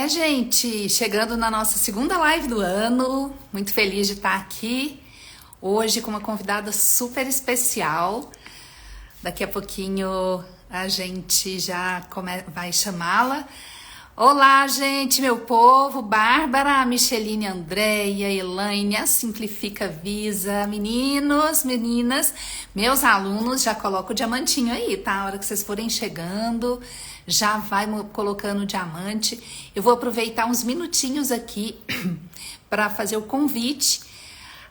Gente, chegando na nossa segunda live do ano, muito feliz de estar aqui hoje com uma convidada super especial. Daqui a pouquinho a gente já vai chamá-la. Olá, gente, meu povo, Bárbara, Micheline, Andréia, Elaine, a Simplifica Visa, meninos, meninas, meus alunos, já coloca o diamantinho aí, tá? A hora que vocês forem chegando, já vai colocando o diamante. Eu vou aproveitar uns minutinhos aqui para fazer o convite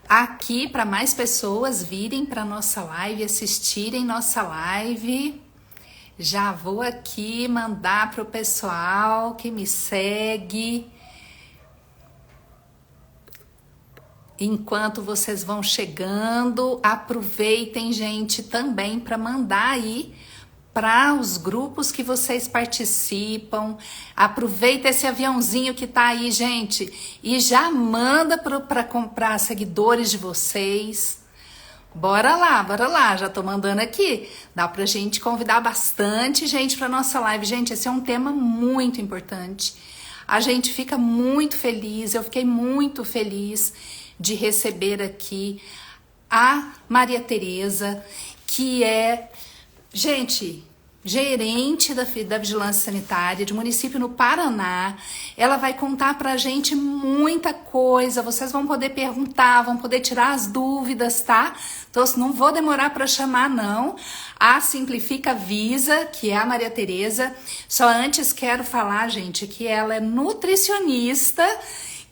aqui para mais pessoas virem para nossa live, assistirem nossa live. Já vou aqui mandar para o pessoal que me segue. Enquanto vocês vão chegando, aproveitem, gente, também para mandar aí para os grupos que vocês participam. Aproveita esse aviãozinho que tá aí, gente, e já manda para comprar seguidores de vocês. Bora lá, já tô mandando aqui. Dá pra gente convidar bastante gente pra nossa live. Gente, esse é um tema muito importante. A gente fica muito feliz, eu fiquei muito feliz de receber aqui a Maria Tereza, que é, gente, gerente da Vigilância Sanitária de município no Paraná. Ela vai contar pra gente muita coisa, vocês vão poder perguntar, vão poder tirar as dúvidas, tá? Então, não vou demorar para chamar, não. A Simplifica Visa, que é a Maria Tereza. Só antes quero falar, gente, que ela é nutricionista.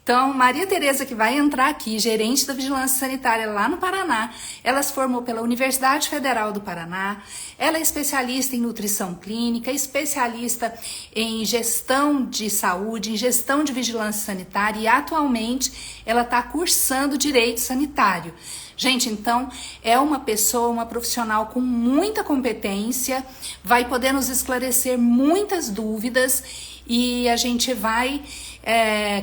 Então, Maria Tereza, que vai entrar aqui, gerente da Vigilância Sanitária lá no Paraná, ela se formou pela Universidade Federal do Paraná, ela é especialista em nutrição clínica, especialista em gestão de saúde, em gestão de vigilância sanitária e atualmente ela está cursando Direito Sanitário. Gente, então é uma pessoa, uma profissional com muita competência, vai poder nos esclarecer muitas dúvidas e a gente vai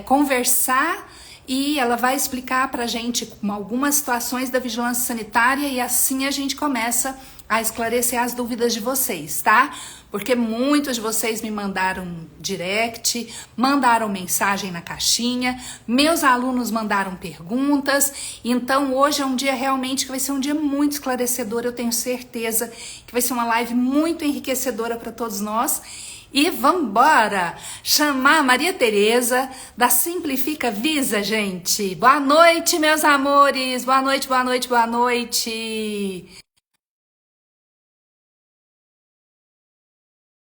conversar e ela vai explicar pra gente algumas situações da vigilância sanitária e assim a gente começa a esclarecer as dúvidas de vocês, tá? Porque muitos de vocês me mandaram direct, mandaram mensagem na caixinha, meus alunos mandaram perguntas, então hoje é um dia realmente que vai ser um dia muito esclarecedor, eu tenho certeza que vai ser uma live muito enriquecedora para todos nós. E vambora chamar a Maria Tereza da Simplifica Visa, gente. Boa noite, meus amores. Boa noite, boa noite, boa noite.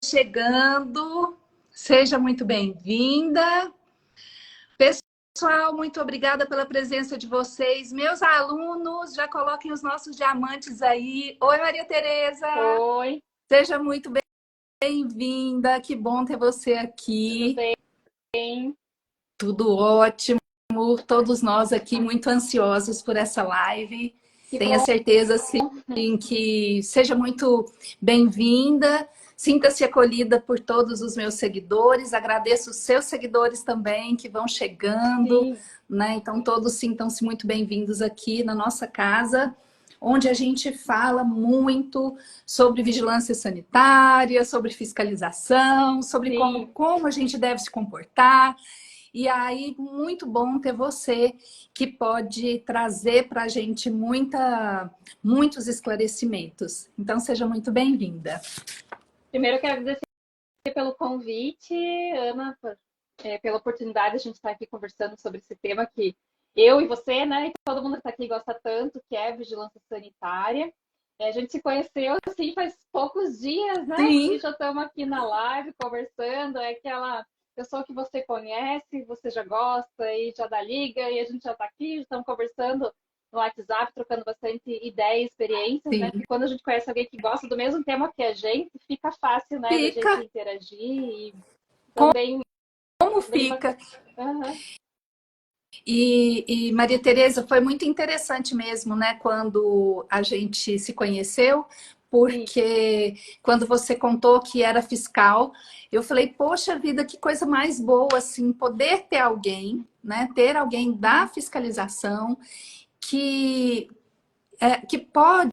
Chegando, seja muito bem-vinda. Pessoal, muito obrigada pela presença de vocês. Meus alunos, já coloquem os nossos diamantes aí. Oi, Maria Tereza. Oi. Seja muito bem-vinda. Que bom ter você aqui. Tudo bem? Tudo ótimo. Todos nós aqui muito ansiosos por essa live. Tenha certeza, sim, que seja muito bem-vinda. Sinta-se acolhida por todos os meus seguidores. Agradeço os seus seguidores também que vão chegando, né? Então, todos sintam-se muito bem-vindos aqui na nossa casa, onde a gente fala muito sobre vigilância sanitária, sobre fiscalização, sobre como a gente deve se comportar. E aí, muito bom ter você que pode trazer para a gente muitos esclarecimentos. Então, seja muito bem-vinda. Primeiro, eu quero agradecer pelo convite, Ana, pela oportunidade de a gente estar aqui conversando sobre esse tema que eu e você, né, e todo mundo que está aqui gosta tanto, que é vigilância sanitária. A gente se conheceu, assim, faz poucos dias, né? Sim. E já estamos aqui na live conversando, é aquela pessoa que você conhece, você já gosta e já dá liga, e a gente já está aqui, estamos conversando no WhatsApp, trocando bastante ideia e experiências, né? Porque quando a gente conhece alguém que gosta do mesmo tema que a gente, fica fácil, né, da gente interagir e também... Como fica? E Maria Tereza, foi muito interessante mesmo, né, quando a gente se conheceu, porque quando você contou que era fiscal, eu falei, poxa vida, que coisa mais boa, assim, poder ter alguém, né, ter alguém da fiscalização que pode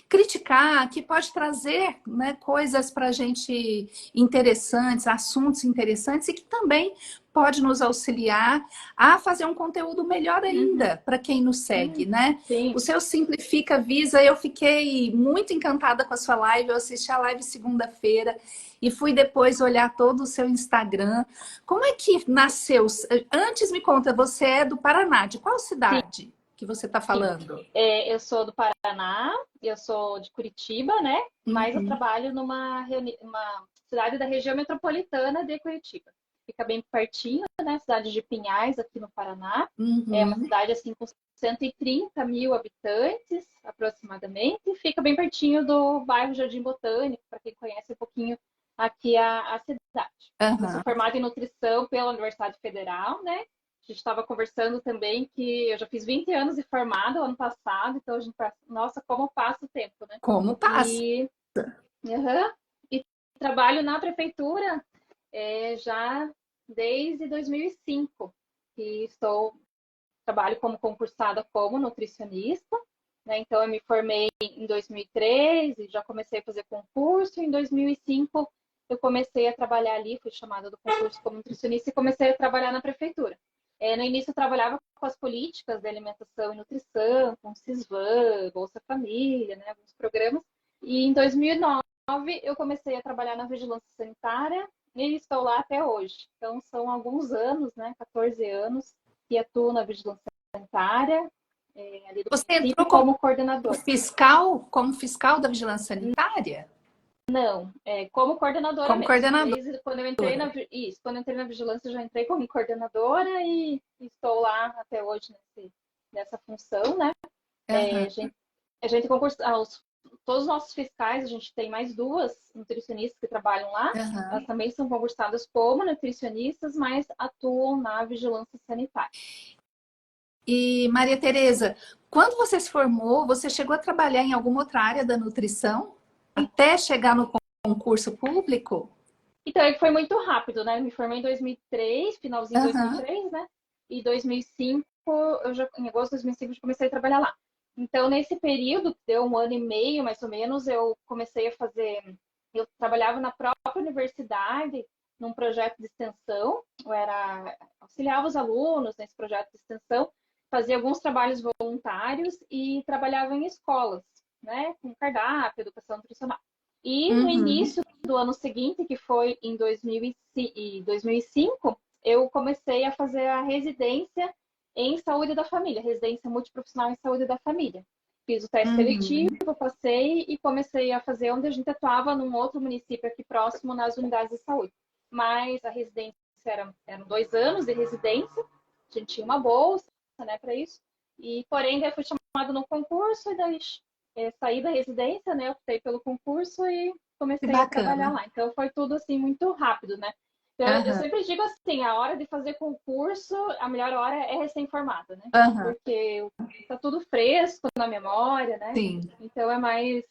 criticar, que pode trazer, né, coisas para a gente interessantes, assuntos interessantes e que também pode nos auxiliar a fazer um conteúdo melhor ainda para quem nos segue, né? Sim. O seu Simplifica Visa, eu fiquei muito encantada com a sua live, eu assisti a live segunda-feira e fui depois olhar todo o seu Instagram. Como é que nasceu? Antes me conta, você é do Paraná, de qual cidade que você está falando? Eu sou do Paraná, eu sou de Curitiba, né? Mas eu trabalho numa uma cidade da região metropolitana de Curitiba. Fica bem pertinho, né? Cidade de Pinhais, aqui no Paraná. É uma cidade assim com 130 mil habitantes, aproximadamente. E fica bem pertinho do bairro Jardim Botânico, para quem conhece um pouquinho aqui a cidade. Eu sou formada em nutrição pela Universidade Federal, né? A gente estava conversando também que eu já fiz 20 anos de formada ano passado, então a gente pensa, nossa, como passa o tempo, né? Como passa? E trabalho na prefeitura já desde 2005, que trabalho como concursada como nutricionista, né? Então eu me formei em 2003 e já comecei a fazer concurso. Em 2005 eu comecei a trabalhar ali, fui chamada do concurso como nutricionista e comecei a trabalhar na prefeitura. No início eu trabalhava com as políticas de alimentação e nutrição, com o Sisvan, Bolsa Família, né, alguns programas. E em 2009 eu comecei a trabalhar na vigilância sanitária e estou lá até hoje. Então são alguns anos, né, 14 anos, que atuo na vigilância sanitária, ali do Você entrou como coordenador. Como fiscal da vigilância sanitária? Não, como coordenadora como mesmo. Coordenadora. Desde quando eu entrei quando eu entrei na vigilância, eu já entrei como coordenadora e estou lá até hoje nessa função, né? A gente concursa, todos os nossos fiscais, a gente tem mais duas nutricionistas que trabalham lá. Elas também são concursadas como nutricionistas, mas atuam na vigilância sanitária. E Maria Tereza, quando você se formou, você chegou a trabalhar em alguma outra área da nutrição? Até chegar no concurso público? Então, foi muito rápido, né? Eu me formei em 2003, finalzinho de 2003, né? E em 2005, em agosto de 2005, eu comecei a trabalhar lá. Então, nesse período, que deu um ano e meio, mais ou menos, eu comecei a fazer... Eu trabalhava na própria universidade, num projeto de extensão. Auxiliava os alunos nesse projeto de extensão, fazia alguns trabalhos voluntários e trabalhava em escolas, né? Com cardápio, educação nutricional. E no início do ano seguinte, que foi em 2005, eu comecei a fazer a residência em saúde da família, residência multiprofissional em saúde da família. Fiz o teste seletivo, passei e comecei a fazer onde a gente atuava num outro município aqui próximo, nas unidades de saúde. Mas a residência eram 2 anos de residência, a gente tinha uma bolsa, né, para isso. E, porém, daí fui chamada no concurso e daí saí da residência, né, optei pelo concurso e comecei a trabalhar lá. Então, foi tudo, assim, muito rápido, né? Então, eu sempre digo assim, a hora de fazer concurso, a melhor hora é recém-formada, né? Porque tá tudo fresco na memória, né? Sim. Então, é mais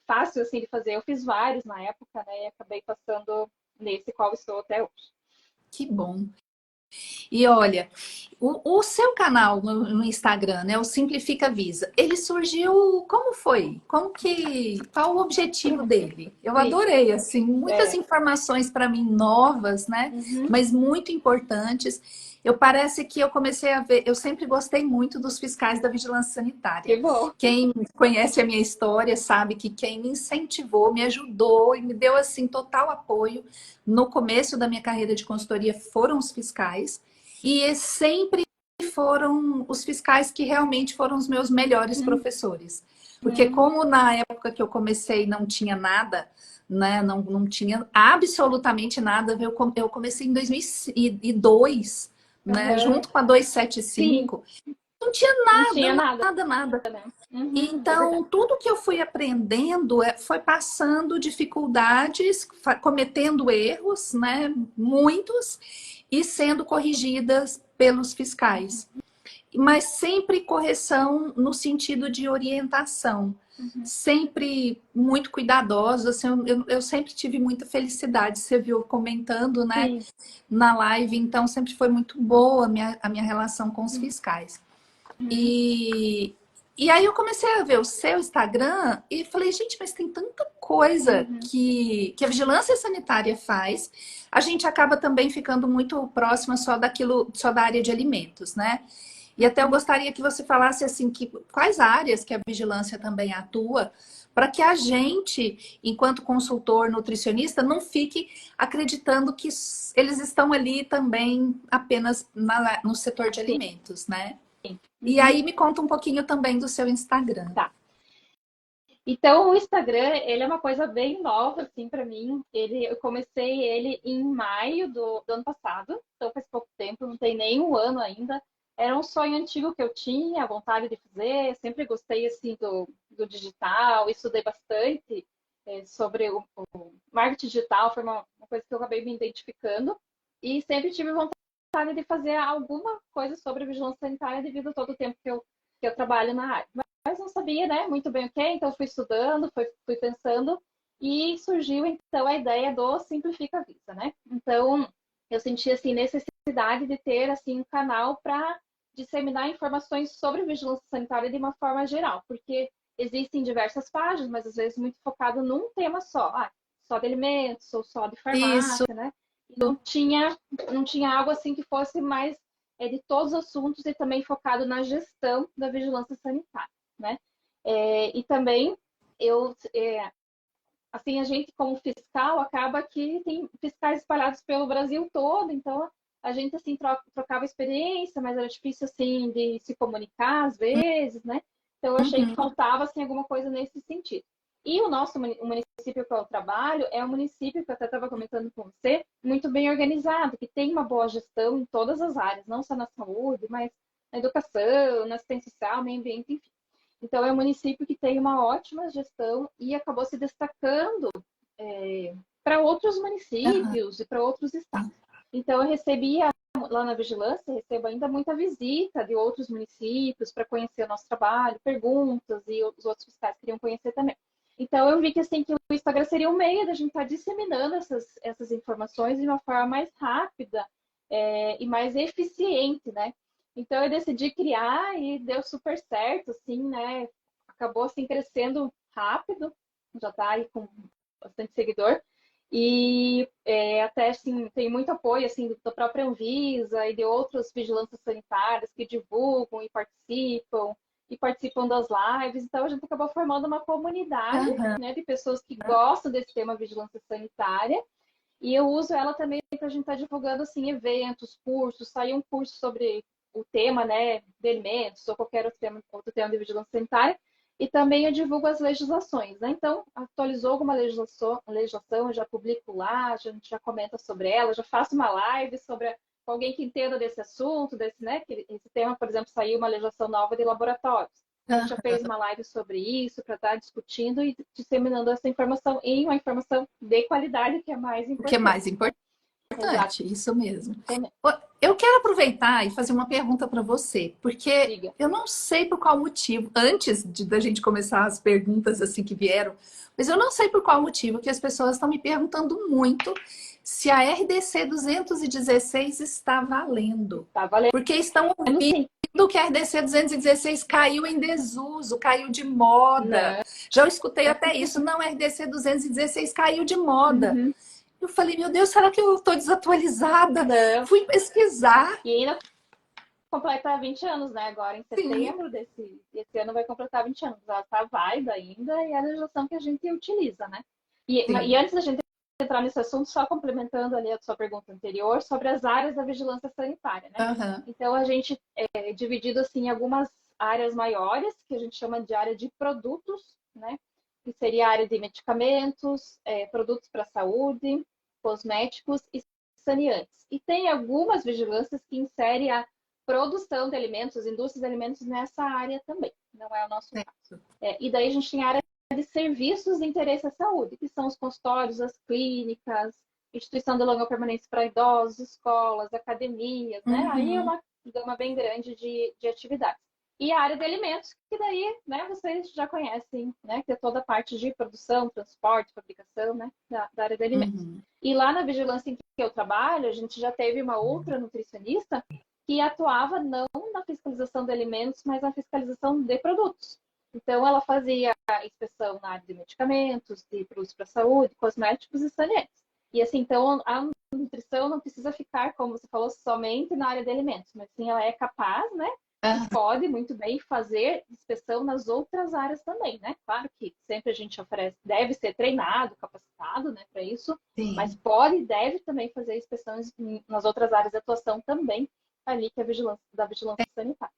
fácil, assim, de fazer. Eu fiz vários na época, né? E acabei passando nesse qual estou até hoje. Que bom. E olha, o seu canal no Instagram, né, o Simplifica Visa, ele surgiu, como foi? Qual o objetivo dele? Eu adorei, assim, muitas informações para mim novas, né, mas muito importantes. Parece que eu comecei a ver, eu sempre gostei muito dos fiscais da vigilância sanitária. Que bom. Quem conhece a minha história sabe que quem me incentivou, me ajudou e me deu, assim, total apoio no começo da minha carreira de consultoria foram os fiscais. E sempre foram os fiscais que realmente foram os meus melhores professores. Porque como na época que eu comecei não tinha nada, né, não tinha absolutamente nada, eu comecei em 2002, né, junto com a 275. Sim. Não tinha nada. Né? Então, tudo que eu fui aprendendo foi passando dificuldades, cometendo erros, né, muitos, e sendo corrigidas pelos fiscais. Mas sempre correção no sentido de orientação. Sempre muito cuidadosa. Assim, eu sempre tive muita felicidade. Você viu comentando, né, na live. Então, sempre foi muito boa a minha relação com os fiscais. E E aí eu comecei a ver o seu Instagram e falei, gente, mas tem tanta coisa Uhum. que a vigilância sanitária faz. A gente acaba também ficando muito próxima só daquilo, só da área de alimentos, né? E até eu Uhum. gostaria que você falasse assim que quais áreas que a vigilância também atua, para que a gente, enquanto consultor nutricionista, não fique acreditando que eles estão ali também apenas no setor de Sim. alimentos, né? E Uhum. aí me conta um pouquinho também do seu Instagram. Tá. Então, o Instagram, ele é uma coisa bem nova, assim, para mim. Eu comecei ele em maio do ano passado, então faz pouco tempo, não tem nem um ano ainda. Era um sonho antigo que eu tinha, a vontade de fazer. Sempre gostei, assim, do digital, estudei bastante sobre o marketing digital, foi uma coisa que eu acabei me identificando. E sempre tive vontade de fazer alguma coisa sobre vigilância sanitária devido a todo o tempo que eu trabalho na área, mas não sabia, né, muito bem o que, então fui estudando, fui pensando e surgiu então a ideia do Simplifica a Visa, né? Então eu senti assim necessidade de ter assim um canal para disseminar informações sobre vigilância sanitária de uma forma geral, porque existem diversas páginas, mas às vezes muito focado num tema só, só de alimentos ou só de Isso. farmácia, né? E não tinha algo assim que fosse mais de todos os assuntos e também focado na gestão da vigilância sanitária, né? E também assim, a gente como fiscal acaba que tem fiscais espalhados pelo Brasil todo, então a gente assim trocava experiência, mas era difícil assim de se comunicar às vezes, né? Então eu achei que Uhum. faltava assim alguma coisa nesse sentido. E o município que eu trabalho é um município que eu até estava comentando com você, muito bem organizado, que tem uma boa gestão em todas as áreas, não só na saúde, mas na educação, na assistência social, meio ambiente, enfim. Então, é um município que tem uma ótima gestão e acabou se destacando para outros Aham. municípios e para outros estados. Então, eu recebia lá na vigilância, recebo ainda muita visita de outros municípios para conhecer o nosso trabalho, perguntas e os outros fiscais queriam conhecer também. Então, eu vi que assim que o Instagram seria um meio da gente estar disseminando essas informações de uma forma mais rápida e mais eficiente, né? Então eu decidi criar e deu super certo, assim, né? Acabou assim crescendo rápido, já tá aí com bastante seguidor. E até assim, tem muito apoio assim da própria Anvisa e de outras vigilâncias sanitárias que divulgam e participam das lives. Então a gente acabou formando uma comunidade, Aham. né, de pessoas que gostam desse tema vigilância sanitária e eu uso ela também para a gente estar divulgando assim, eventos, cursos, sair um curso sobre o tema, né, de alimentos ou qualquer outro tema de vigilância sanitária. E também eu divulgo as legislações, né? Então, atualizou alguma legislação, eu já publico lá, a gente já comenta sobre ela, já faço uma live sobre com alguém que entenda desse assunto, desse, né? Esse tema, por exemplo, saiu uma legislação nova de laboratórios. A gente já fez uma live sobre isso para estar discutindo e disseminando essa informação em uma informação de qualidade, que é mais O que é mais importante, né? Exato. importante, isso mesmo. Também. Eu quero aproveitar e fazer uma pergunta para você, porque Diga. eu não sei por qual motivo, antes da gente começar as perguntas assim que vieram, mas eu não sei por qual motivo que as pessoas estão me perguntando muito se a RDC 216 está valendo. Tá valendo Porque estão ouvindo sim. que a RDC 216 caiu em desuso, caiu de moda. Não. Já escutei até isso, não, a RDC 216 caiu de moda. Uhum. Eu falei, meu Deus, será que eu estou desatualizada? Não. Fui pesquisar. E ainda completa 20 anos, né? Agora em Sim, setembro desse ano vai completar 20 anos. Ela está válida ainda e é a legislação que a gente utiliza, né? E sim. antes da gente entrar nesse assunto, só complementando ali a sua pergunta anterior sobre as áreas da vigilância sanitária, né? Aham. Então a gente é dividido assim em algumas áreas maiores, que a gente chama de área de produtos, né? Que seria a área de medicamentos, produtos para saúde, cosméticos e saneantes. E tem algumas vigilâncias que inserem a produção de alimentos, indústria de alimentos nessa área também. Não é o nosso caso. E daí a gente tem a área de serviços de interesse à saúde, que são os consultórios, as clínicas, instituição de longa permanência para idosos, escolas, academias, né? Aí é Uhum. uma gama bem grande de atividades. E a área de alimentos, que daí, né, vocês já conhecem, né, que é toda a parte de produção, transporte, fabricação, né, da área de alimentos. Uhum. E lá na vigilância em que eu trabalho, a gente já teve uma outra nutricionista que atuava não na fiscalização de alimentos, mas na fiscalização de produtos. Então, ela fazia a inspeção na área de medicamentos, de produtos para a saúde, cosméticos e saneamentos. E assim, então, a nutrição não precisa ficar, como você falou, somente na área de alimentos, mas sim, ela é capaz, né? E pode muito bem fazer inspeção nas outras áreas também, né? Claro que sempre a gente oferece, deve ser treinado, capacitado, né, para isso, Sim. mas pode e deve também fazer inspeções nas outras áreas de atuação também, ali que é a vigilância, da vigilância sanitária.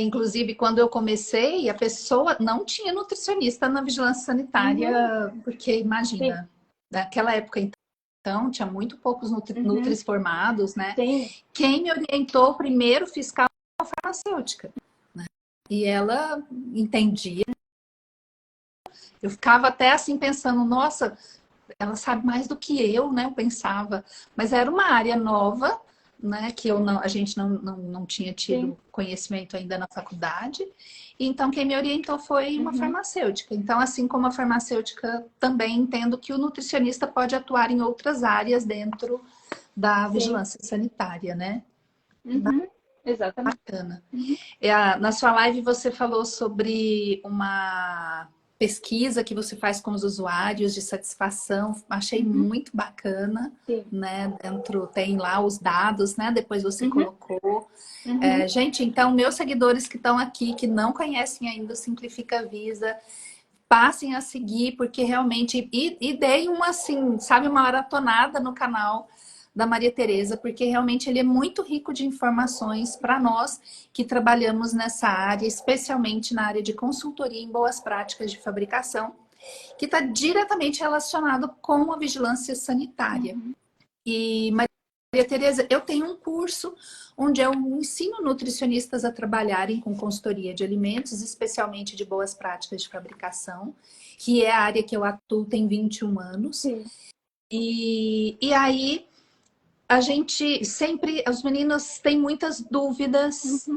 Inclusive, quando eu comecei, a pessoa não tinha nutricionista na vigilância sanitária, porque imagina, naquela época então, tinha muito poucos nutris formados, né? Sim. Quem me orientou primeiro fiscal foi a farmacêutica, né? E ela entendia. Eu ficava até assim pensando, nossa, ela sabe mais do que eu, né? Eu pensava, mas era uma área nova, né? Que a gente não tinha tido conhecimento ainda na faculdade. Então, quem me orientou foi uma farmacêutica. Então, assim como a farmacêutica, também entendo que o nutricionista pode atuar em outras áreas dentro da vigilância sanitária, né? Exatamente. Bacana. Na sua live você falou sobre uma pesquisa que você faz com os usuários de satisfação. Achei muito bacana, né? Dentro tem lá os dados, né? Depois você colocou. Gente, então, meus seguidores que estão aqui, que não conhecem ainda o Simplifica Visa, passem a seguir, porque realmente... E deem uma, assim, sabe, uma maratonada no canal da Maria Tereza, porque realmente ele é muito rico de informações para nós que trabalhamos nessa área, especialmente na área de consultoria em boas práticas de fabricação, que está diretamente relacionado com a vigilância sanitária. E, Maria Tereza, eu tenho um curso onde eu ensino nutricionistas a trabalharem com consultoria de alimentos, especialmente de boas práticas de fabricação, que é a área que eu atuo tem 21 anos. E aí... A gente sempre, os meninos têm muitas dúvidas.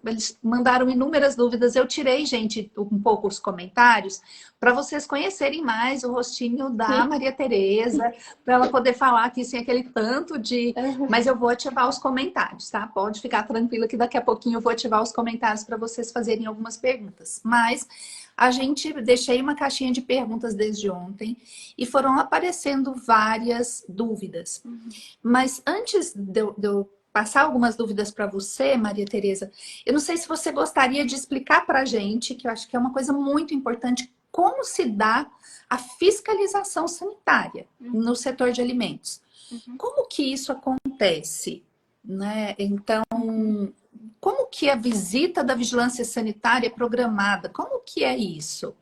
Eles mandaram inúmeras dúvidas. Eu tirei, gente, um pouco os comentários para vocês conhecerem mais o rostinho da Maria Tereza, para ela poder falar aqui sem aquele tanto de. Mas eu vou ativar os comentários, tá? Pode ficar tranquila que daqui a pouquinho eu vou ativar os comentários para vocês fazerem algumas perguntas. Mas deixei uma caixinha de perguntas desde ontem e foram aparecendo várias dúvidas. Mas antes de eu passar algumas dúvidas para você, Maria Tereza, eu não sei se você gostaria de explicar para a gente, que eu acho que é uma coisa muito importante, como se dá a fiscalização sanitária no setor de alimentos. Como que isso acontece? Né? Então, como que a visita da vigilância sanitária é programada? Como que é isso?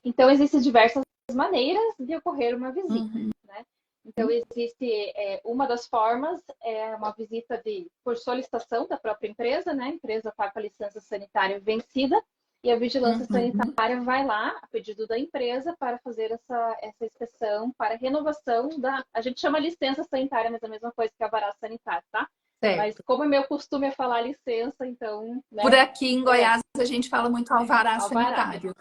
Então, existem diversas maneiras de ocorrer uma visita, né? Então, existe uma das formas, é uma visita por solicitação da própria empresa, né? A empresa está com a licença sanitária vencida e a vigilância sanitária vai lá, a pedido da empresa, para fazer essa inspeção, para renovação a gente chama licença sanitária, mas é a mesma coisa que a alvará sanitário, tá? Certo. Mas como é meu costume é falar licença, então... Né? Por aqui em Goiás a gente fala muito alvará sanitário.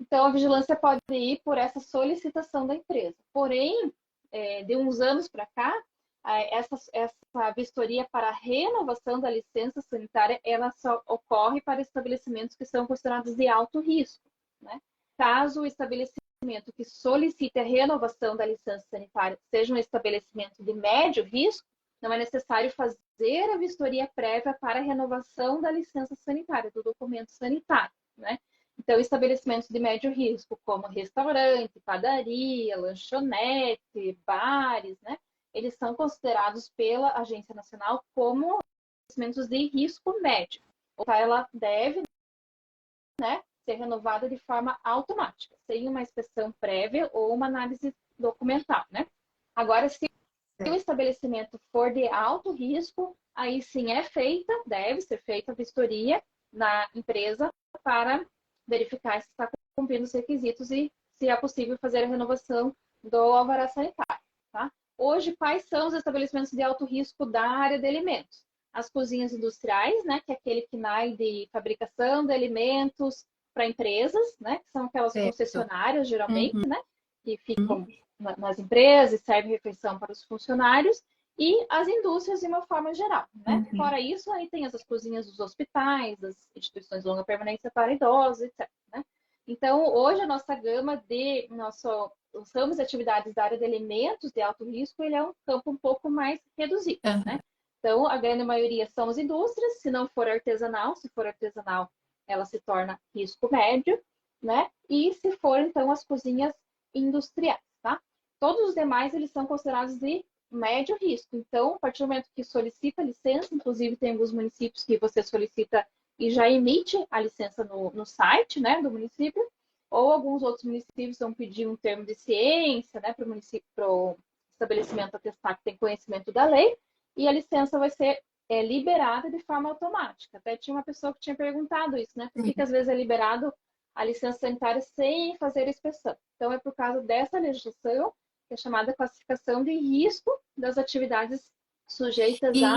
Então, a vigilância pode ir por essa solicitação da empresa. Porém, de uns anos para cá, essa vistoria para a renovação da licença sanitária, ela só ocorre para estabelecimentos que são considerados de alto risco, né? Caso o estabelecimento que solicite a renovação da licença sanitária seja um estabelecimento de médio risco, não é necessário fazer a vistoria prévia para a renovação da licença sanitária, do documento sanitário, né? Então, estabelecimentos de médio risco, como restaurante, padaria, lanchonete, bares, né? Eles são considerados pela Agência Nacional como estabelecimentos de risco médio. Então, ela deve, né, ser renovada de forma automática, sem uma inspeção prévia ou uma análise documental, né? Agora, se o estabelecimento for de alto risco, aí sim deve ser feita a vistoria na empresa para verificar se está cumprindo os requisitos e se é possível fazer a renovação do alvará sanitário, tá? Hoje, quais são os estabelecimentos de alto risco da área de alimentos? As cozinhas industriais, né, que é aquele que KNAI de fabricação de alimentos para empresas, né, que são aquelas concessionárias, geralmente, né, que ficam nas empresas e servem refeição para os funcionários. e as indústrias de uma forma geral, né? Uhum. Fora isso, aí tem as cozinhas dos hospitais, das instituições de longa permanência para idosos, etc. Né? Então, hoje a nossa gama os ramos de atividades da área de alimentos de alto risco, ele é um campo um pouco mais reduzido, né? Uhum. Então, a grande maioria são as indústrias, se não for artesanal, se for artesanal, ela se torna risco médio, né? E se for, então, as cozinhas industriais, tá? Todos os demais, eles são considerados de médio risco. Então, a partir do momento que solicita a licença, inclusive tem alguns municípios que você solicita e já emite a licença no site, né, do município, ou alguns outros municípios vão pedir um termo de ciência, né, para o município, para o estabelecimento atestar que tem conhecimento da lei, e a licença vai ser liberada de forma automática. Até tinha uma pessoa que tinha perguntado isso, né, por que às vezes é liberado a licença sanitária sem fazer a inspeção? Então, é por causa dessa legislação, que é chamada classificação de risco das atividades sujeitas a E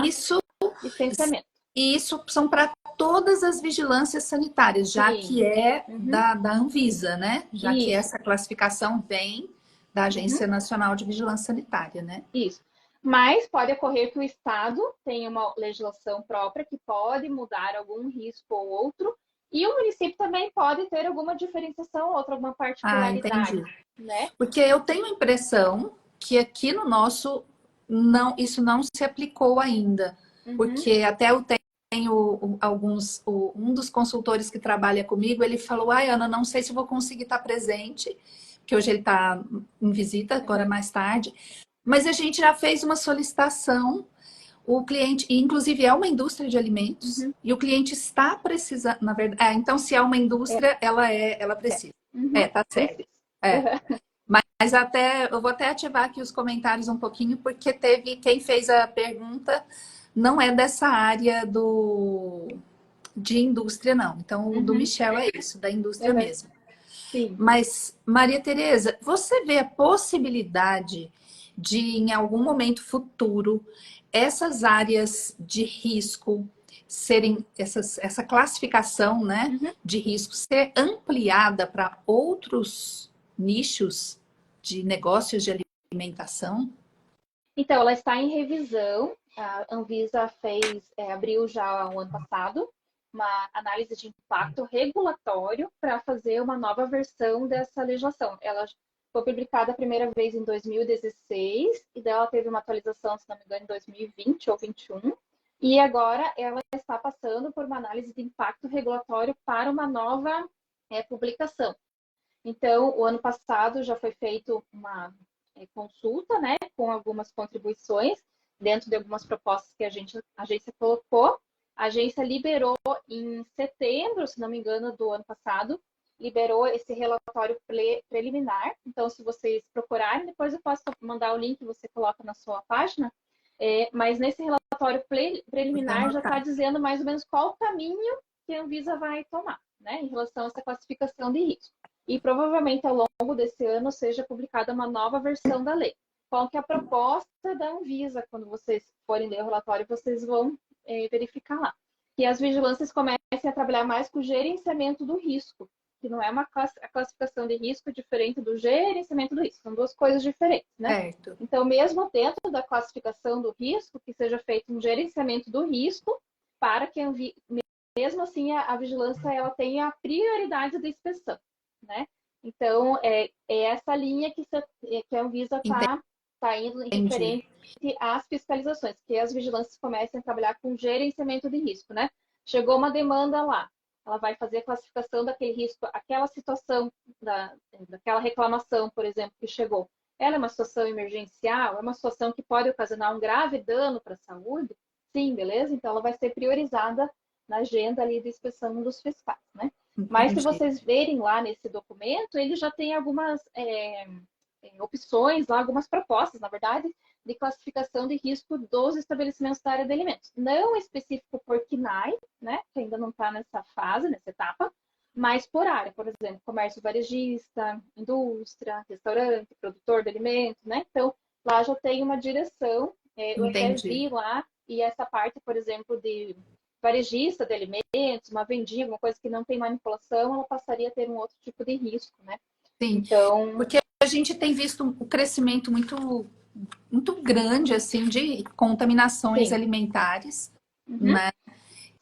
licenciamento. isso são para todas as vigilâncias sanitárias, já Sim. que é Uhum. da Anvisa, né? Já que Isso. essa classificação vem da Uhum. Agência Nacional de Vigilância Sanitária, né? Isso. Mas pode ocorrer que o Estado tenha uma legislação própria que pode mudar algum risco ou outro, e o município também pode ter alguma diferenciação ou outra, alguma Ah, particularidade, entendi. né? Porque eu tenho a impressão que aqui no nosso isso não se aplicou ainda, Uhum. porque até eu tenho um dos consultores que trabalha comigo, ele falou: "Ai, Ana, não sei se vou conseguir estar presente, porque hoje ele está em visita, agora Uhum. mais tarde, mas a gente já fez uma solicitação, o cliente, e inclusive é uma indústria de alimentos, Uhum. e o cliente está precisando, na verdade, então se é uma indústria, ela precisa. Uhum. Tá certo. Precisa. É. Uhum. Mas até eu vou até ativar aqui os comentários um pouquinho, porque teve quem fez a pergunta não é dessa área de indústria, não. Então, o do Uhum. Michel é isso, da indústria Uhum. mesmo. Sim. Mas, Maria Tereza, você vê a possibilidade de, em algum momento futuro, essas áreas de risco serem, essa classificação, né, Uhum. de risco ser ampliada para outros nichos de negócios de alimentação? Então, ela está em revisão. A Anvisa abriu já o ano passado, uma análise de impacto regulatório para fazer uma nova versão dessa legislação. Ela foi publicada a primeira vez em 2016 e dela teve uma atualização, se não me engano, em 2020 ou 2021. E agora ela está passando por uma análise de impacto regulatório para uma nova publicação. Então, o ano passado já foi feito uma consulta, né, com algumas contribuições dentro de algumas propostas que a agência colocou. A agência liberou em setembro, se não me engano, do ano passado, liberou esse relatório preliminar. Então, se vocês procurarem, depois eu posso mandar o link, você coloca na sua página. Mas nesse relatório preliminar já está dizendo mais ou menos qual o caminho que a Anvisa vai tomar, né, em relação a essa classificação de risco. E provavelmente ao longo desse ano seja publicada uma nova versão da lei. Qual que é a proposta da Anvisa? Quando vocês forem ler o relatório, vocês vão verificar lá. Que as vigilâncias comecem a trabalhar mais com o gerenciamento do risco, que não é a classificação de risco diferente do gerenciamento do risco. São duas coisas diferentes, né? Certo. Então, mesmo dentro da classificação do risco, que seja feito um gerenciamento do risco para que mesmo assim a vigilância ela tenha a prioridade da inspeção, né? Então, é essa linha que a Anvisa está indo em referente às fiscalizações, que as vigilâncias comecem a trabalhar com gerenciamento de risco, né? Chegou uma demanda lá, ela vai fazer a classificação daquele risco, aquela situação, daquela reclamação, por exemplo, que chegou. Ela é uma situação emergencial? É uma situação que pode ocasionar um grave dano para a saúde? Sim, beleza? Então, ela vai ser priorizada na agenda ali de inspeção dos fiscais, né? Mas se vocês verem lá nesse documento, ele já tem algumas opções lá, algumas propostas, na verdade, de classificação de risco dos estabelecimentos da área de alimentos. Não específico por KNAI, né, que ainda não está nessa fase, nessa etapa, mas por área, por exemplo, comércio varejista, indústria, restaurante, produtor de alimentos, né? Então, lá já tem uma direção, eu até vi lá, e essa parte, por exemplo, de varejista de alimentos, uma vendinha, alguma coisa que não tem manipulação, ela passaria a ter um outro tipo de risco, né? Sim, então, porque a gente tem visto um crescimento muito muito grande, assim, de contaminações Sim. alimentares, Uhum. né?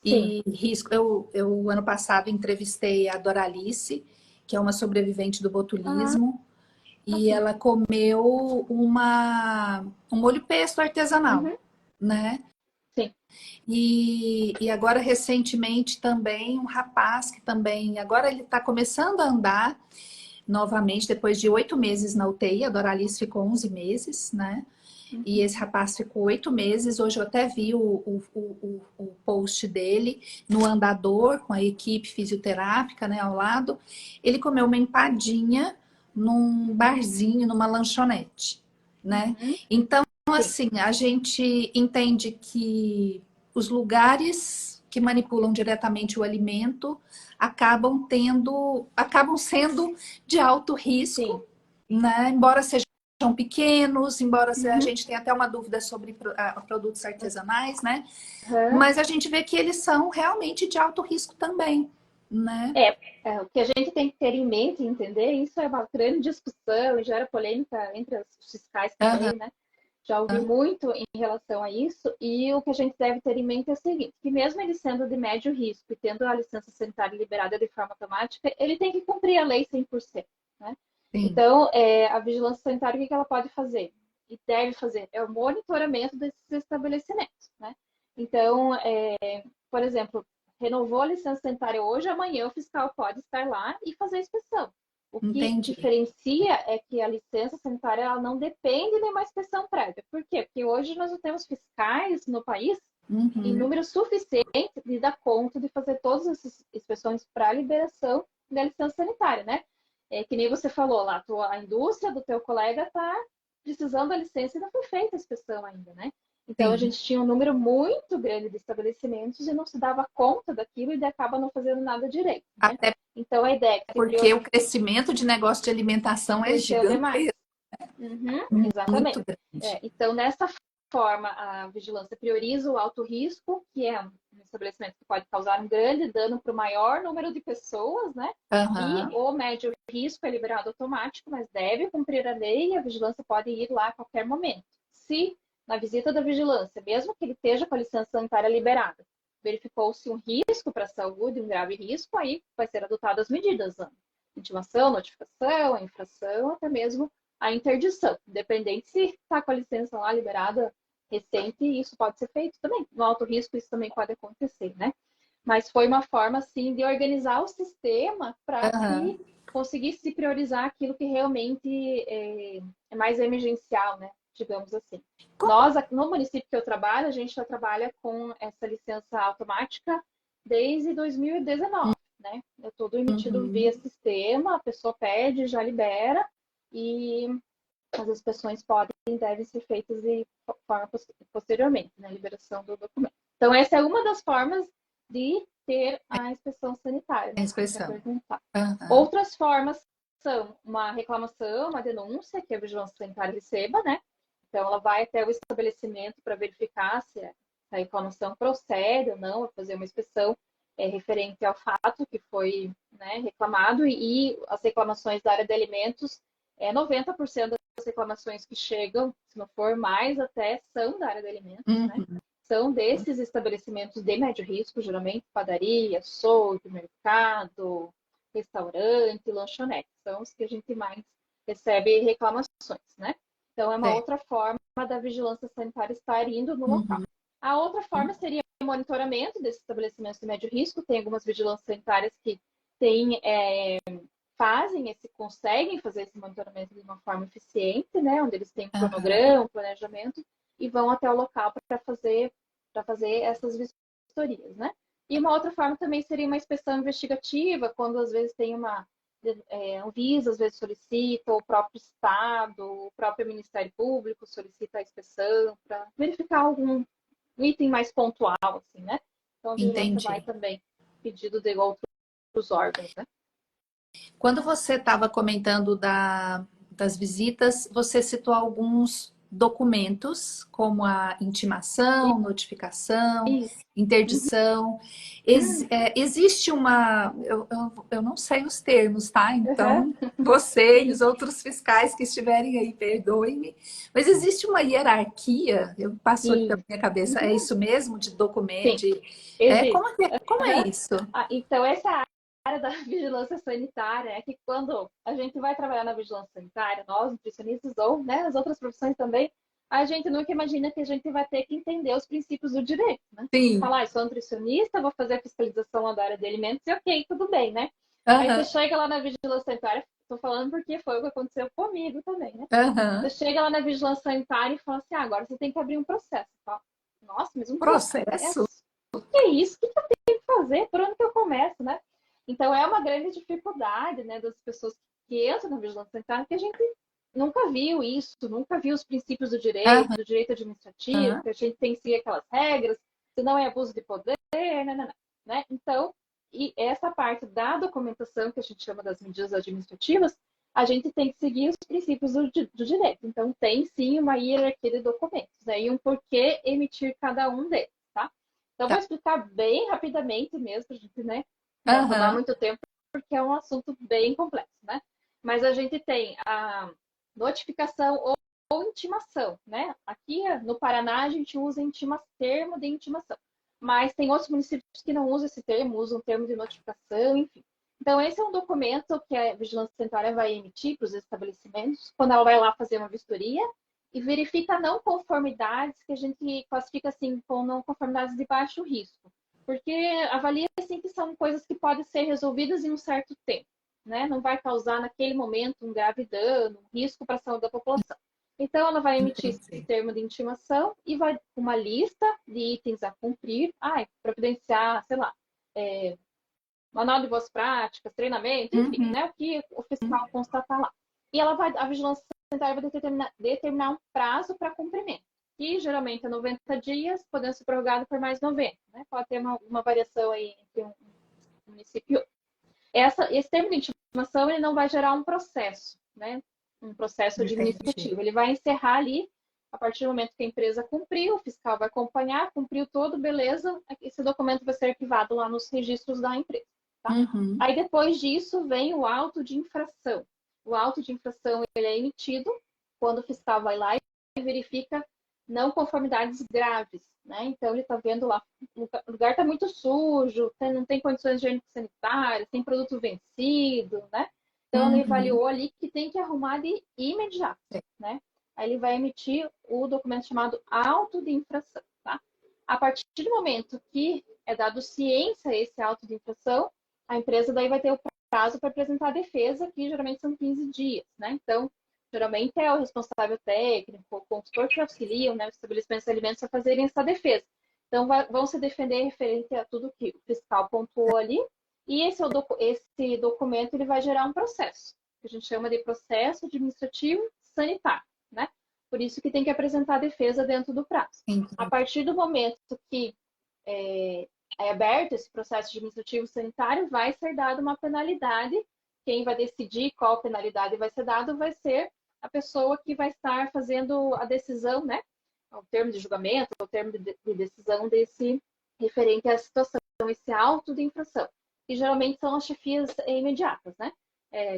Sim. E risco. Ano passado, entrevistei a Doralice, que é uma sobrevivente do Ah, botulismo, e sim. ela comeu um molho pesto artesanal, Uhum. né? Sim. E agora, recentemente, também, um rapaz que também, agora ele está começando a andar novamente, depois de 8 meses na UTI, a Doralice ficou 11 meses, né? E Uhum. esse rapaz ficou 8 meses. Hoje eu até vi o post dele no andador, com a equipe fisioterápica, né, ao lado. Ele comeu uma empadinha num barzinho, numa lanchonete, né? Uhum. Então, Sim. assim, a gente entende que os lugares que manipulam diretamente o alimento acabam sendo de alto Sim. risco, né? Embora sejam pequenos, embora a Uhum. gente tenha até uma dúvida sobre produtos artesanais, né? Uhum. Mas a gente vê que eles são realmente de alto risco também, né? O que a gente tem que ter em mente e entender, isso é uma grande discussão e gera polêmica entre os fiscais Aham, também, né? Já ouvi muito em relação a isso, e o que a gente deve ter em mente é o seguinte, que mesmo ele sendo de médio risco e tendo a licença sanitária liberada de forma automática, ele tem que cumprir a lei 100%, né? sim, Então, a vigilância sanitária, o que ela pode fazer? E deve fazer? É o monitoramento desses estabelecimentos, né? Então, por exemplo, renovou a licença sanitária hoje, amanhã o fiscal pode estar lá e fazer a inspeção. O que entendi. diferencia é que a licença sanitária ela não depende de uma inspeção prévia. Por quê? Porque hoje nós não temos fiscais no país em Uhum, número suficiente de dar conta de fazer todas essas inspeções para a liberação da licença sanitária, né? É que nem você falou lá, a indústria do teu colega está precisando da licença e não foi feita a inspeção ainda, né? Então a sim. gente tinha um número muito grande de estabelecimentos e não se dava conta daquilo e acaba não fazendo nada direito, né? Até Então a ideia é que se porque o crescimento de negócio de alimentação é cresceu demais. gigantesco, Uhum, muito exatamente. grande. Então, nessa forma, a vigilância prioriza o alto risco, que é um estabelecimento que pode causar um grande dano para o maior número de pessoas, né? E Aham, o médio risco é liberado automático, mas deve cumprir a lei e a vigilância pode ir lá a qualquer momento. Se na visita da vigilância, mesmo que ele esteja com a licença sanitária liberada, verificou-se um risco para a saúde, um grave risco, aí vai ser adotadas medidas, né? Intimação, notificação, infração, até mesmo a interdição. Independente se está com a licença lá liberada recente, isso pode ser feito também. No alto risco, isso também pode acontecer, né? Mas foi uma forma, assim, de organizar o sistema para aham. que conseguisse se priorizar aquilo que realmente é mais emergencial, né? Digamos assim. Como? Nós, no município que eu trabalho, a gente já trabalha com essa licença automática desde 2019, né? É todo emitido via Uhum, sistema, a pessoa pede, já libera, e as inspeções podem e devem ser feitas de forma posteriormente, na liberação do documento. Então, essa é uma das formas de ter a inspeção sanitária, a né, que você tinha inspeção. perguntado. Aham, Outras formas são uma reclamação, uma denúncia que a vigilância sanitária receba, né? Então, ela vai até o estabelecimento para verificar se a reclamação procede ou não, fazer uma inspeção referente ao fato que foi, né, reclamado, e as reclamações da área de alimentos, 90% das reclamações que chegam, se não for mais até, são da área de alimentos, né? uhum, São desses estabelecimentos de médio risco, geralmente padaria, açougue, mercado, restaurante, lanchonete. São os que a gente mais recebe reclamações, né? Então, é uma certo. outra forma da vigilância sanitária estar indo no local. Uhum, A outra forma seria o monitoramento desses estabelecimentos de médio risco. Tem algumas vigilâncias sanitárias que têm, conseguem fazer esse monitoramento de uma forma eficiente, né? Onde eles têm um aham, cronograma, um planejamento, e vão até o local para fazer essas vistorias, né? E uma outra forma também seria uma inspeção investigativa, quando às vezes tem uma Anvisa às vezes solicita, o próprio Estado, o próprio Ministério Público solicita a inspeção para verificar algum item mais pontual, assim, né? Então a vigilância vai entendi. também pedido de outros órgãos, né? Quando você estava comentando das visitas, você citou alguns documentos, como a intimação, notificação, Isso. interdição. Hum, Existe uma. Eu não sei os termos, tá? aham, Então, você e sim, os outros fiscais que estiverem aí, perdoem-me. Mas existe uma hierarquia, passou aqui pela isso. minha cabeça, é Uhum, isso mesmo? De documento? sim, existe. Como é Aham. isso? Então, essa área da vigilância sanitária é que quando a gente vai trabalhar na vigilância sanitária, nós, nutricionistas, ou né, as outras profissões também, a gente nunca imagina que a gente vai ter que entender os princípios do direito, né? Sim. Falar, eu sou nutricionista, vou fazer a fiscalização lá da área de alimentos e ok, tudo bem, né? Aí você Aham, chega lá na vigilância sanitária, estou falando porque foi o que aconteceu comigo também, né? Você aham. chega lá na vigilância sanitária e fala assim, ah, agora você tem que abrir um processo. Fala, nossa, mas um Processo? processo? O que é isso? O que eu tenho que fazer? Por onde que eu começo, né? Então, é uma grande dificuldade, né, das pessoas que entram na vigilância sanitária, que a gente nunca viu isso, nunca viu os princípios do direito administrativo, Aham. que a gente tem que seguir aquelas regras, senão é abuso de poder, né? Então, e essa parte da documentação, que a gente chama das medidas administrativas, a gente tem que seguir os princípios do direito. Então, tem sim uma hierarquia de documentos, né? E um porquê emitir cada um deles, tá? Então, vou Tá. explicar bem rapidamente mesmo, para a gente, né, não tomar Aham. muito tempo, porque é um assunto bem complexo, né? Mas a gente tem a notificação ou intimação, né? Aqui no Paraná a gente usa termo de intimação, mas tem outros municípios que não usam esse termo, usam o termo de notificação, enfim. Então, esse é um documento que a Vigilância Sanitária vai emitir para os estabelecimentos quando ela vai lá fazer uma vistoria e verifica não conformidades, que a gente classifica assim, com não conformidades de baixo risco, porque avalia assim que são coisas que podem ser resolvidas em um certo tempo, né? Não vai causar naquele momento um grave dano, um risco para a saúde da população. Então, ela vai emitir esse Entendi. termo de intimação e vai uma lista de itens a cumprir, providenciar, sei lá, manual de boas práticas, treinamento, enfim, Uhum. né? O que o fiscal constatar lá. E a vigilância sanitária vai determinar um prazo para cumprimento, que geralmente é 90 dias, podendo ser prorrogado por mais 90, né? Pode ter uma variação aí entre um município e outro. Esse termo de intimação ele não vai gerar um processo, né? Um processo Entendi. administrativo. Ele vai encerrar ali, a partir do momento que a empresa cumpriu, o fiscal vai acompanhar, cumpriu todo, beleza, esse documento vai ser arquivado lá nos registros da empresa. Tá? Uhum. Aí depois disso vem o auto de infração. O auto de infração ele é emitido quando o fiscal vai lá e verifica não conformidades graves, né? Então ele está vendo lá, o lugar está muito sujo, não tem condições higiênico-sanitárias, tem produto vencido, né? Então ele Uhum. avaliou ali que tem que arrumar de imediato, né? Aí ele vai emitir o documento chamado auto de infração, tá? A partir do momento que é dado ciência a esse auto de infração, a empresa daí vai ter o prazo para apresentar a defesa, que geralmente são 15 dias, né? Então, geralmente é o responsável técnico, o consultor que auxiliam, né, os estabelecimentos de alimentos a fazerem essa defesa. Então, vão se defender referente a tudo que o fiscal pontuou ali, e esse documento ele vai gerar um processo, que a gente chama de processo administrativo sanitário, né? Por isso que tem que apresentar a defesa dentro do prazo. A Entendi. partir do momento que é, é aberto esse processo administrativo sanitário, vai ser dada uma penalidade. Quem vai decidir qual penalidade vai ser dada vai ser a pessoa que vai estar fazendo a decisão, né? O termo de julgamento, o termo de decisão desse referente à situação, esse auto de infração, que geralmente são as chefias imediatas, né?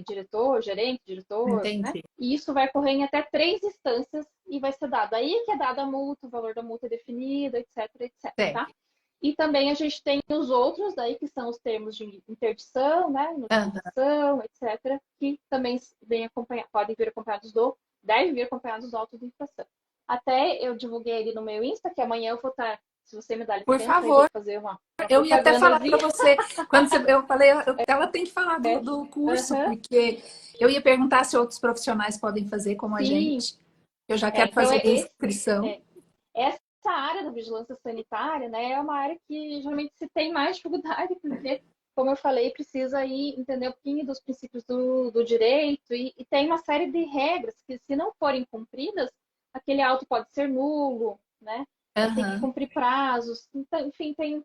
Diretor, gerente, diretor, né? Entendi. E isso vai correr em até 3 instâncias e vai ser dado. Aí que é dada a multa, o valor da multa é definido, etc, etc, tá? Certo. E também a gente tem os outros daí, que são os termos de interdição, né, Aham. notificação, etc., que também podem vir acompanhados devem vir acompanhados do auto de infração. Até eu divulguei ali no meu Insta, que amanhã eu vou estar, se você me dá Por licença, aí vou favor, fazer uma eu ia até falar para propagandazinha. você, eu falei, ela tem que falar É, do curso, uhum, porque eu ia perguntar se outros profissionais podem fazer como a sim, gente. Eu já quero então fazer a inscrição. é, essa área da vigilância sanitária, né, é uma área que geralmente se tem mais dificuldade, porque, como eu falei, precisa aí entender um pouquinho dos princípios do direito e tem uma série de regras que, se não forem cumpridas, aquele auto pode ser nulo, né? Tem que Aham. cumprir prazos, então, enfim, tem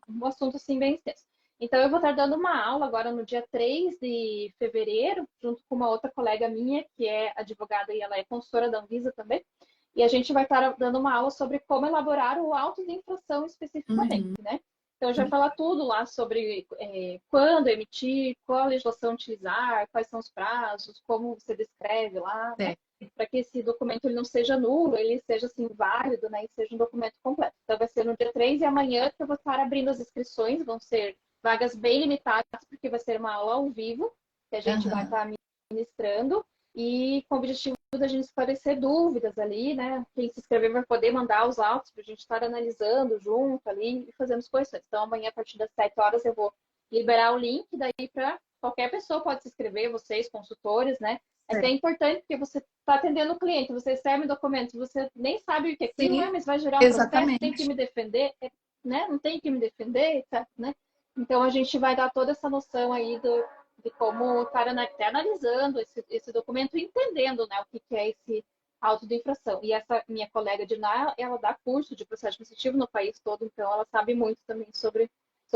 um assunto assim bem extenso. Então, eu vou estar dando uma aula agora no dia 3 de fevereiro, junto com uma outra colega minha, que é advogada e ela é consultora da Anvisa também. E a gente vai estar dando uma aula sobre como elaborar o auto de infração especificamente, né? Então, já vai falar tudo lá sobre quando emitir, qual legislação utilizar, quais são os prazos, como você descreve lá, né? Para que esse documento ele não seja nulo, ele seja assim válido, né? E seja um documento completo. Então, vai ser no dia 3 e amanhã que eu vou estar abrindo as inscrições, vão ser vagas bem limitadas, porque vai ser uma aula ao vivo, que a gente vai estar ministrando, e com o objetivo da gente esclarecer dúvidas ali, né? Quem se inscrever vai poder mandar os autos para a gente estar analisando junto ali e fazendo as correções. Então, amanhã, a partir das 7 horas, eu vou liberar o link daí para qualquer pessoa pode se inscrever, vocês, consultores, né? É até importante porque você está atendendo o cliente, você recebe documentos, você nem sabe o que é aquilo, mas vai gerar um processo, tem que me defender, né? Não tem que me defender, tá, né? Então, a gente vai dar toda essa noção aí de como estar até analisando esse documento e entendendo, né, o que é esse auto de infração. E essa minha colega de Ná, ela dá curso de processo administrativo no país todo, então ela sabe muito também sobre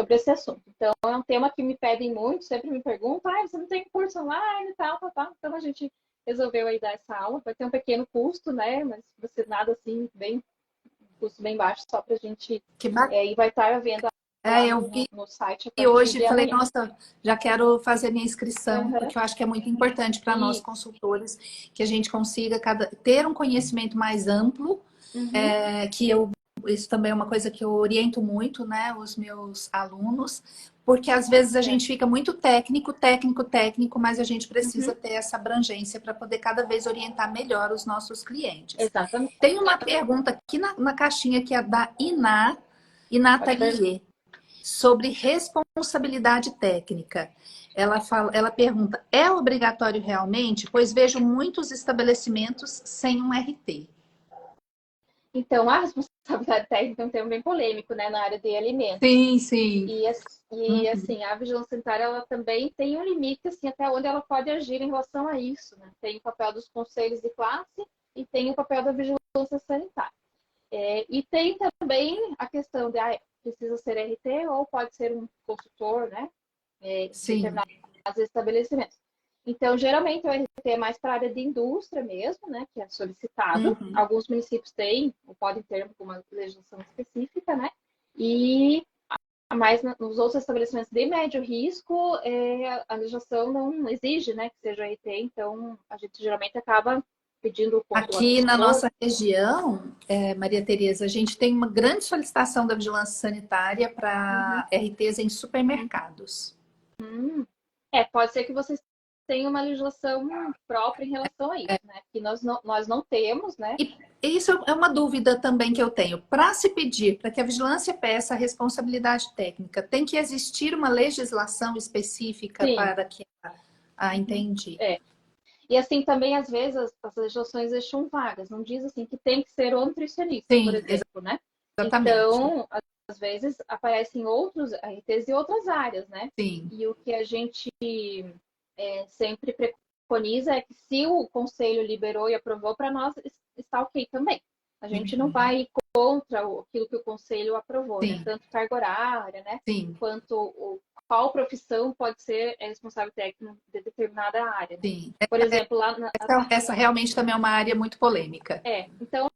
esse assunto. Então, é um tema que me pedem muito, sempre me perguntam, você não tem curso online e tal. Então, a gente resolveu aí dar essa aula. Vai ter um pequeno custo, né, mas você nada assim, custo bem baixo, só para a gente... e vai estar à venda eu vi no site a e partir hoje de falei, amanhã. nossa, já quero fazer minha inscrição, porque eu acho que é muito importante para nós consultores que a gente consiga ter um conhecimento mais amplo, isso também é uma coisa que eu oriento muito, né, os meus alunos, porque às vezes a gente fica muito técnico, mas a gente precisa ter essa abrangência para poder cada vez orientar melhor os nossos clientes. Exatamente. Tem uma pergunta aqui na caixinha que é da Inatalier, sobre responsabilidade técnica. Ela pergunta, é obrigatório realmente? Pois vejo muitos estabelecimentos sem um RT. Então, a responsabilidade técnica é um termo bem polêmico, né, na área de alimentos. Sim. E assim, a vigilância sanitária, ela também tem um limite, assim, até onde ela pode agir em relação a isso, né? Tem o papel dos conselhos de classe e tem o papel da vigilância sanitária. E tem também a questão de, precisa ser RT ou pode ser um consultor, né? De determinados estabelecimentos. Então, geralmente, o RT é mais para a área de indústria mesmo, né? Que é solicitado. Alguns municípios têm, ou podem ter alguma legislação específica, né? Mas nos outros estabelecimentos de médio risco, a legislação não exige, né? Que seja RT. Então, a gente geralmente acaba pedindo o Aqui na nossa região, Maria Tereza, a gente tem uma grande solicitação da vigilância sanitária para RTs em supermercados. Pode ser que vocês tenham uma legislação própria em relação a isso, né? Que nós não temos, né? E isso é uma dúvida também que eu tenho. Para se pedir, para que a vigilância peça a responsabilidade técnica, tem que existir uma legislação específica para que... entendi. E assim, também, às vezes, as legislações deixam vagas. Não diz assim que tem que ser o nutricionista, por exemplo, né? Exatamente. Então, às vezes, aparecem outros RTs de outras áreas, né? Sim. E o que a gente sempre preconiza é que se o conselho liberou e aprovou, para nós está ok também. A gente não vai contra aquilo que o conselho aprovou, né? Tanto carga horária, né? Quanto qual profissão pode ser responsável técnico de determinada área. Né? Sim. Por exemplo, essa realmente também é uma área muito polêmica. Então,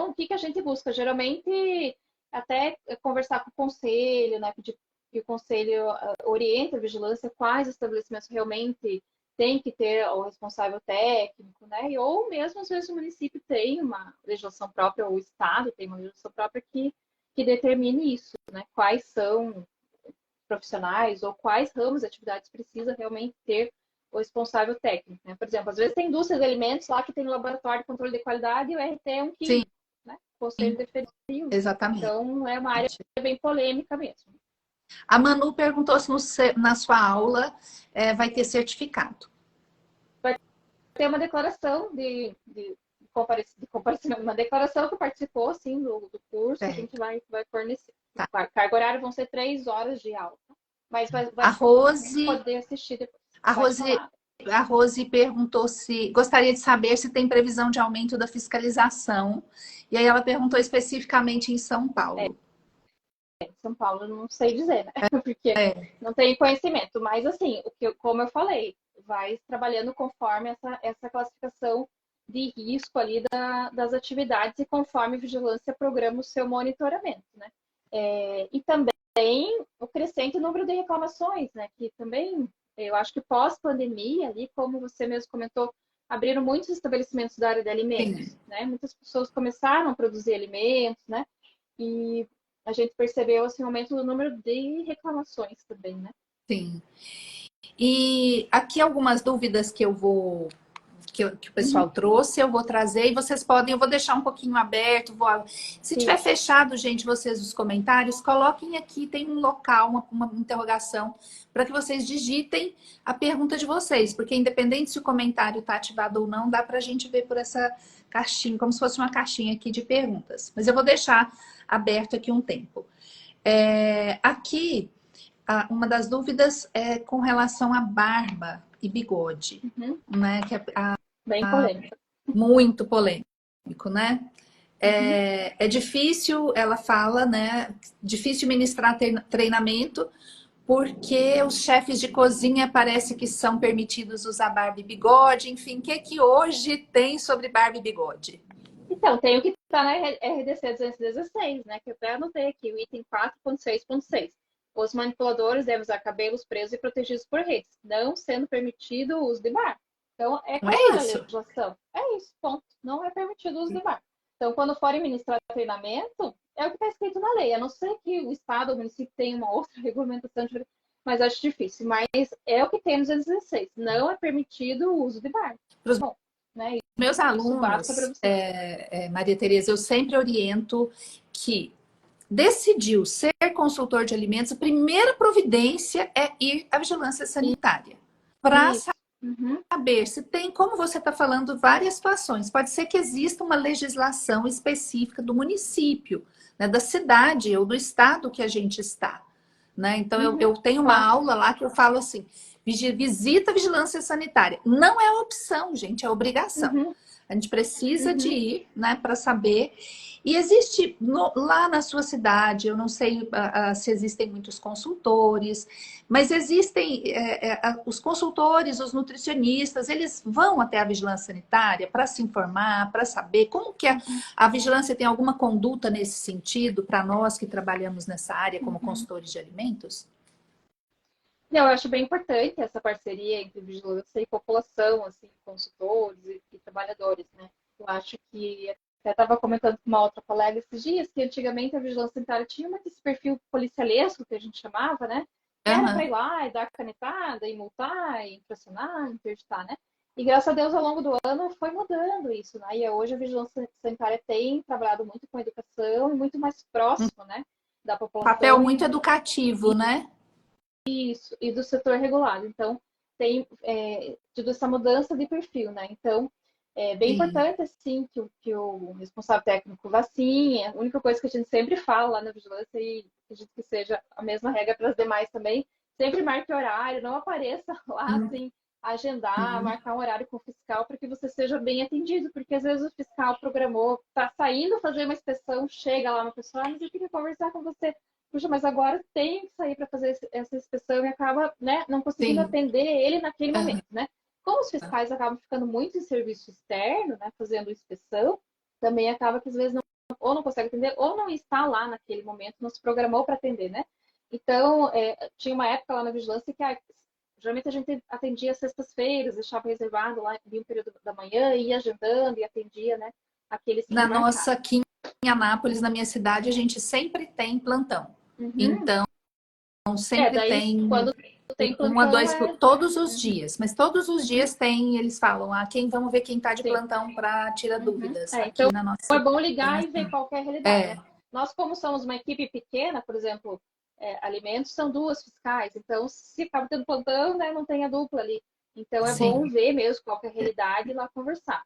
o que a gente busca? Geralmente, até conversar com o conselho, né? Pedir que o conselho oriente a vigilância, quais estabelecimentos realmente tem que ter o responsável técnico, né? Ou mesmo, às vezes, o município tem uma legislação própria, ou o Estado tem uma legislação própria que determine isso, né? Quais são profissionais ou quais ramos de atividades precisa realmente ter o responsável técnico, né? Por exemplo, às vezes tem indústria de alimentos lá que tem um laboratório de controle de qualidade e o RT é um químico, né? O conselho defensivo. Exatamente. Então, é uma área bem polêmica mesmo. A Manu perguntou se na sua aula vai ter certificado. Vai ter uma declaração de comparecimento, uma declaração que participou, assim, do curso, a gente vai fornecer. A carga horária vão ser 3 horas de aula, mas vai poder assistir depois. A Rose perguntou se gostaria de saber se tem previsão de aumento da fiscalização. E aí ela perguntou especificamente em São Paulo. São Paulo, não sei dizer, né? Porque não tenho conhecimento. Mas, assim, como eu falei, vai trabalhando conforme essa classificação de risco ali das atividades e conforme a vigilância programa o seu monitoramento, né? E também o crescente número de reclamações, né? Que também, eu acho que pós-pandemia, ali, como você mesmo comentou, abriram muitos estabelecimentos da área de alimentos, Sim, né? Muitas pessoas começaram a produzir alimentos, né? E a gente percebeu assim, um aumento do número de reclamações também, né? sim. E aqui algumas dúvidas que eu vou que o Uhum. pessoal trouxe, eu vou trazer e vocês podem, eu vou deixar um pouquinho aberto. Se tiver Sim. fechado, gente, vocês os comentários, coloquem aqui, tem um local, uma interrogação, para que vocês digitem a pergunta de vocês, porque independente se o comentário está ativado ou não, dá para a gente ver por essa caixinha, como se fosse uma caixinha aqui de perguntas. Mas eu vou deixar aberto aqui um tempo. Aqui, uma das dúvidas é com relação à barba e bigode, Uhum. né? Que Bem polêmica. muito polêmico, né? Uhum. É difícil, ela fala, né? Difícil ministrar treinamento porque os chefes de cozinha parece que são permitidos usar barba e bigode. Enfim, o que é que hoje tem sobre barba e bigode? Então, tem o que está na RDC 216, né? Que eu até anotei aqui, o item 4.6.6. Os manipuladores devem usar cabelos presos e protegidos por redes, não sendo permitido o uso de bar. Então, é Não é clara a isso? legislação. É isso, ponto. Não é permitido o uso de bar. Então, quando forem ministrar treinamento, é o que está escrito na lei. A não ser que o Estado ou o município tenha uma outra regulamentação, mas acho difícil. Mas é o que tem no 216. Não é permitido o uso de bar. Bom, né? Meus Isso basta para alunos, você. Maria Tereza, eu sempre oriento que decidiu ser consultor de alimentos, a primeira providência é ir à vigilância sanitária para Isso. Uhum. saber se tem, como você está falando, várias situações. Pode ser que exista uma legislação específica do município, né, da cidade ou do estado que a gente está. Né? Então, Uhum. eu tenho uma Claro. aula lá que eu falo assim: visita a vigilância sanitária. Não é opção, gente, é obrigação. Uhum. A gente precisa de Uhum. ir, né, para saber. E existe lá na sua cidade, eu não sei se existem muitos consultores, mas existem os consultores, os nutricionistas, eles vão até a vigilância sanitária para se informar, para saber como que Uhum. a vigilância tem alguma conduta nesse sentido para nós que trabalhamos nessa área como Uhum. consultores de alimentos? Não, eu acho bem importante essa parceria entre vigilância e população, assim, consultores e trabalhadores, né? Eu acho que até estava comentando com uma outra colega esses dias que antigamente a vigilância sanitária tinha muito esse perfil policialesco que a gente chamava, né? Que era para ir Uhum. lá e dar canetada, e multar, e infracionar, interditar, né? E graças a Deus, ao longo do ano, foi mudando isso, né? E hoje a vigilância sanitária tem trabalhado muito com educação e muito mais próximo, né? Da Papel população muito educativo, né? isso, e do setor regulado. Então, tem tido essa mudança de perfil, né? Então, é bem Sim. importante, assim, que o responsável técnico vacine. A única coisa que a gente sempre fala lá na vigilância, e acredito que seja a mesma regra para as demais também, sempre marque horário, não apareça lá, Uhum. assim, agendar, marcar um horário com o fiscal para que você seja bem atendido, porque às vezes o fiscal programou, está saindo fazer uma inspeção, chega lá uma pessoa, mas eu queria conversar com você. Puxa, mas agora tem que sair para fazer essa inspeção e acaba, né, não conseguindo Sim. atender ele naquele Uhum. momento, né? Como os fiscais acabam ficando muito em serviço externo, né, fazendo inspeção, também acaba que às vezes ou não consegue atender ou não está lá naquele momento, não se programou para atender, né? Então, tinha uma época lá na vigilância que geralmente a gente atendia sextas-feiras, deixava reservado lá em um período da manhã, ia agendando e atendia, né, aqueles que Na marcavam. nossa, aqui em Anápolis, na minha cidade, a gente sempre tem plantão. Uhum. Então, sempre Daí tem quando tem um a plantão dois é. todos os Uhum. dias. Mas todos os Uhum. dias tem, eles falam, quem vamos ver quem está de Sim. plantão para tirar Uhum. dúvidas Então aqui na é nossa. bom ligar e ver qual é a realidade, né? É, Nós, como somos uma equipe pequena, por exemplo, alimentos são duas fiscais, então se acaba tendo plantão, né, não tem a dupla ali. Então é bom sim, ver mesmo qual é a realidade e lá conversar.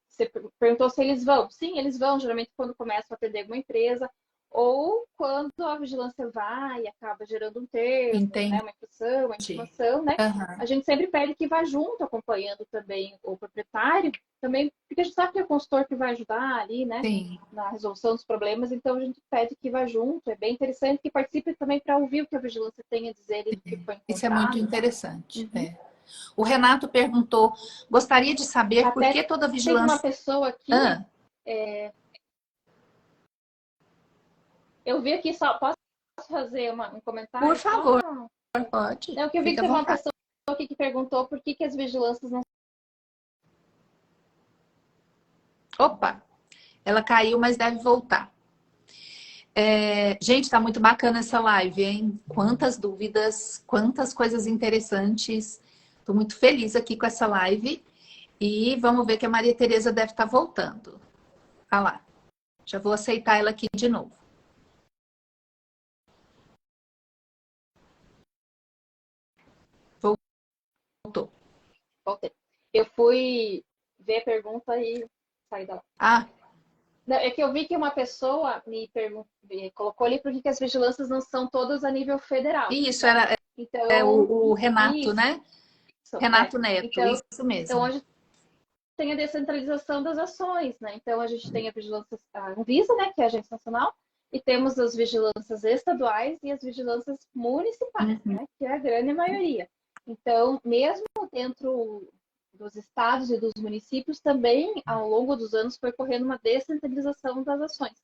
Você perguntou se eles vão. Sim, eles vão, geralmente quando começam a atender alguma empresa, ou quando a vigilância vai e acaba gerando um termo, entendi. né, uma infração, uma intimação, né? A Uhum. gente sempre pede que vá junto, acompanhando também o proprietário, também porque a gente sabe que é o consultor que vai ajudar ali, né, Sim, na resolução dos problemas, então a gente pede que vá junto. É bem interessante que participe também para ouvir o que a vigilância tem a dizer do que foi isso é muito encontrado, né? interessante. Uhum. O Renato perguntou, gostaria de saber por que toda Tem uma vigilância... pessoa aqui, eu vi aqui, só posso fazer um comentário? Por favor, pode. Não, que eu vi que Fica à teve uma vontade. pessoa aqui que perguntou por que as vigilâncias não... Opa, ela caiu, mas deve voltar. Gente, tá muito bacana essa live, hein? Quantas dúvidas, quantas coisas interessantes. Tô muito feliz aqui com essa live. E vamos ver que a Maria Tereza deve estar voltando. Ah lá. Já vou aceitar ela aqui de novo. Voltou. Voltei. Eu fui ver a pergunta e saí da lá. Ah, Não, é que eu vi que uma pessoa colocou ali por que as vigilâncias não são todas a nível federal. isso, Né? era Então, o Renato, isso, né? Renato Neto, isso mesmo. Então, a gente tem a descentralização das ações, né? Então, a gente tem a vigilância, a Anvisa, né, que é a agência nacional, e temos as vigilâncias estaduais e as vigilâncias municipais, né, que é a grande maioria. Então, mesmo dentro dos estados e dos municípios, também, ao longo dos anos, foi correndo uma descentralização das ações.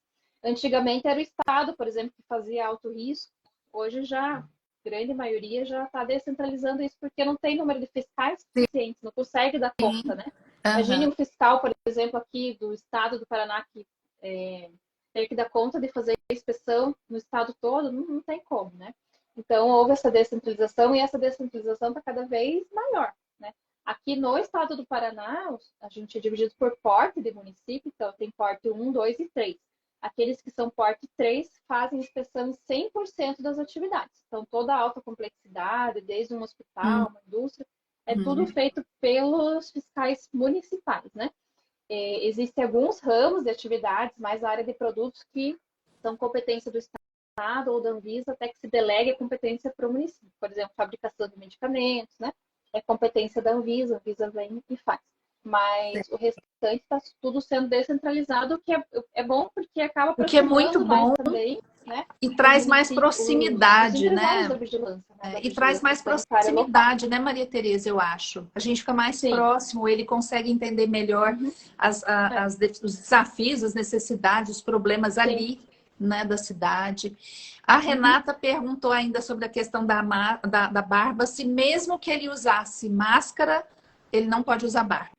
Antigamente era o estado, por exemplo, que fazia alto risco. Hoje já, grande maioria, já está descentralizando isso porque não tem número de fiscais suficientes, não consegue dar conta, né? Imagine um fiscal, por exemplo, aqui do estado do Paraná, que tem que dar conta de fazer inspeção no estado todo, não tem como, né? Então, houve essa descentralização e essa descentralização está cada vez maior, né? Aqui no estado do Paraná, a gente é dividido por porte de município, então tem porte 1, 2 e 3. Aqueles que são porte 3 fazem inspeção em 100% das atividades. Então, toda a alta complexidade, desde um hospital, uma indústria, é tudo feito pelos fiscais municipais, né? Existem alguns ramos de atividades, mais a área de produtos, que são competência do Estado ou da Anvisa, até que se delegue a competência para o município. Por exemplo, fabricação de medicamentos, né? É competência da Anvisa, a Anvisa vem e faz. Mas o restante está tudo sendo descentralizado, o que é bom porque acaba porque é muito bom também, né? E traz mais proximidade, né? Da vigilância, né? E traz mais proximidade, né, Maria Tereza, eu acho. A gente fica mais próximo, ele consegue entender melhor os desafios, as necessidades, os problemas ali, né, da cidade. A Renata perguntou ainda sobre a questão da barba, se mesmo que ele usasse máscara, ele não pode usar barba.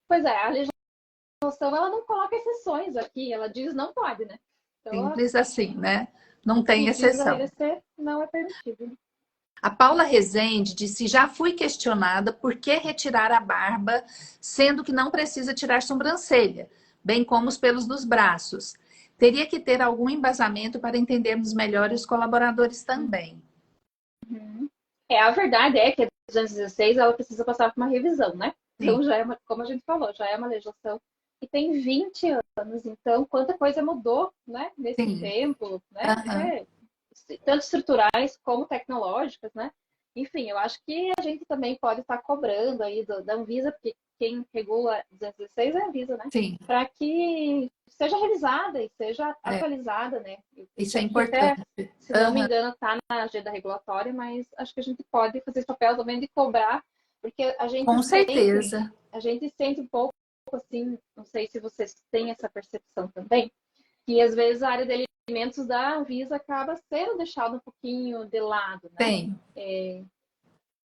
Pois é, a legislação ela não coloca exceções aqui, ela diz não pode, né? Então, simples assim, né? Não tem exceção. Não é permitido. A Paula Rezende disse, já fui questionada por que retirar a barba, sendo que não precisa tirar sobrancelha, bem como os pelos dos braços. Teria que ter algum embasamento para entendermos melhor os colaboradores também. A verdade é que a 216 ela precisa passar por uma revisão, né? Então, já é como a gente falou, já é uma legislação que tem 20 anos. Então, quanta coisa mudou, né? Nesse tempo, né? Tanto estruturais como tecnológicas, né? Enfim, eu acho que a gente também pode estar cobrando aí da Anvisa, porque quem regula 216 é a Anvisa, né? Para que seja revisada e seja atualizada, né? Isso é importante. Até, se não me engano, está na agenda regulatória, mas acho que a gente pode fazer esse papel também de cobrar, porque a gente com certeza. A gente sente um pouco assim, não sei se vocês têm essa percepção também, que às vezes a área de alimentos da Anvisa acaba sendo deixada um pouquinho de lado, né? Tem.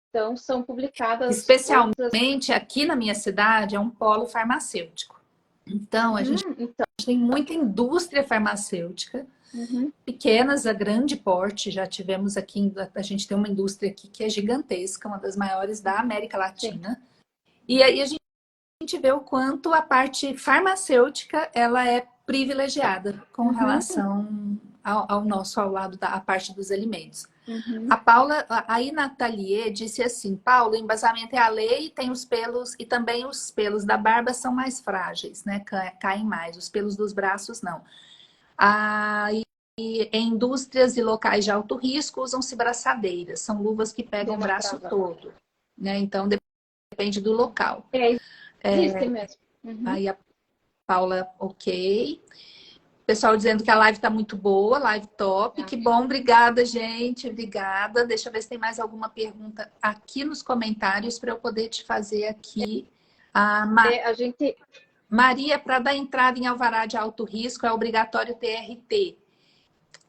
Então, são publicadas... Especialmente aqui na minha cidade, é um polo farmacêutico. Então, a gente tem muita indústria farmacêutica, pequenas a grande porte. Já tivemos aqui, a gente tem uma indústria aqui que é gigantesca, uma das maiores da América Latina. E aí a gente vê o quanto a parte farmacêutica ela é privilegiada com relação ao lado da parte dos alimentos. A Paula, aí Nathalie disse assim, Paulo, o embasamento é a lei, tem os pelos, e também os pelos da barba são mais frágeis, né? Caem mais, os pelos dos braços não. E em indústrias e locais de alto risco usam-se braçadeiras, são luvas que pegam o braço todo, né? Então depende do local. Existe mesmo. Aí a Paula, ok. Pessoal dizendo que a live está muito boa, live top. Ah, Que bom, obrigada, gente. Obrigada. Deixa eu ver se tem mais alguma pergunta aqui nos comentários para eu poder te fazer aqui. A a gente... Maria, para dar entrada em alvará de alto risco, é obrigatório ter RT.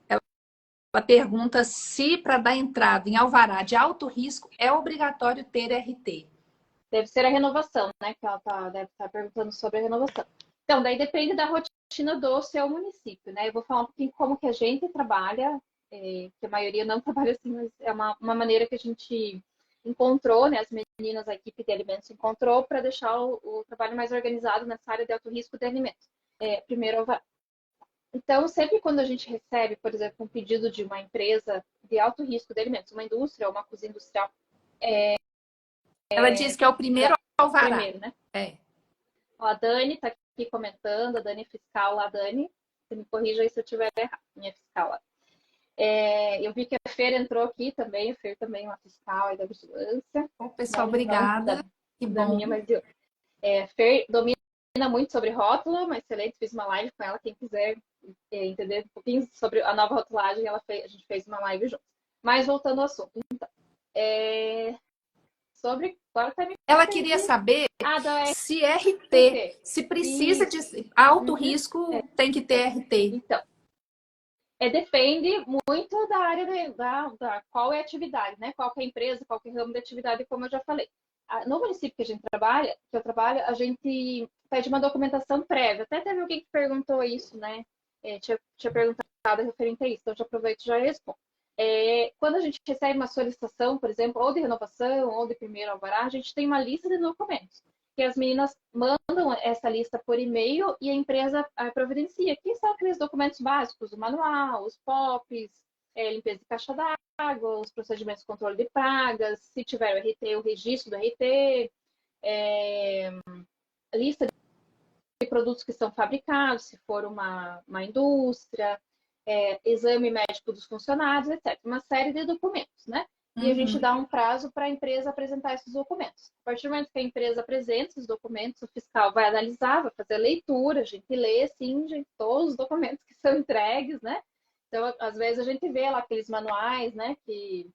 Ela pergunta se para dar entrada em alvará de alto risco é obrigatório ter RT. Deve ser a renovação, né? Que ela deve estar perguntando sobre a renovação. Então, daí depende da rotina do seu município, né? Eu vou falar um pouquinho como que a gente trabalha, que a maioria não trabalha assim, mas é uma maneira que a gente encontrou, né? As meninas, a equipe de alimentos encontrou para deixar o trabalho mais organizado nessa área de alto risco de alimentos. Primeiro, então, sempre quando a gente recebe, por exemplo, um pedido de uma empresa de alto risco de alimentos, uma indústria ou uma cozinha industrial, ela diz que é o primeiro alvará. primeiro, né? Ó, a Dani está aqui comentando, a Dani é fiscal lá, Dani. Você me corrija aí se eu estiver errado, minha fiscal lá. Eu vi que a Fer entrou aqui também, a Fer também é uma fiscal aí da vigilância. Bom, pessoal, obrigada. Que da bom. minha, mas Fer domina muito sobre rótulo, uma excelente, fiz uma live com ela, quem quiser entender um pouquinho sobre a nova rotulagem, a gente fez uma live juntos. Mas voltando ao assunto, então, sobre... Ela queria saber se RT, se precisa de alto risco, tem que ter RT. Então, depende muito da área da qual é a atividade, né? Qual que é a empresa, qual que é o ramo de atividade, como eu já falei. No município que a gente trabalha, que eu trabalho, a gente pede uma documentação prévia. Até teve alguém que perguntou isso, né? Tinha perguntado referente a isso, então eu já aproveito e já respondo. Quando a gente recebe uma solicitação, por exemplo, ou de renovação, ou de primeiro alvará, a gente tem uma lista de documentos. Que as meninas mandam essa lista por e-mail e a empresa providencia. Que são aqueles documentos básicos, o manual, os POPs, limpeza de caixa d'água, os procedimentos de controle de pragas, se tiver o RT, o registro do RT, lista de produtos que são fabricados, se for uma indústria, exame médico dos funcionários, etc. Uma série de documentos, né? E a gente dá um prazo para a empresa apresentar esses documentos. A partir do momento que a empresa apresenta esses documentos, o fiscal vai analisar, vai fazer a leitura, a gente lê, sim, gente, todos os documentos que são entregues, né? Então, às vezes, a gente vê lá aqueles manuais, né? Que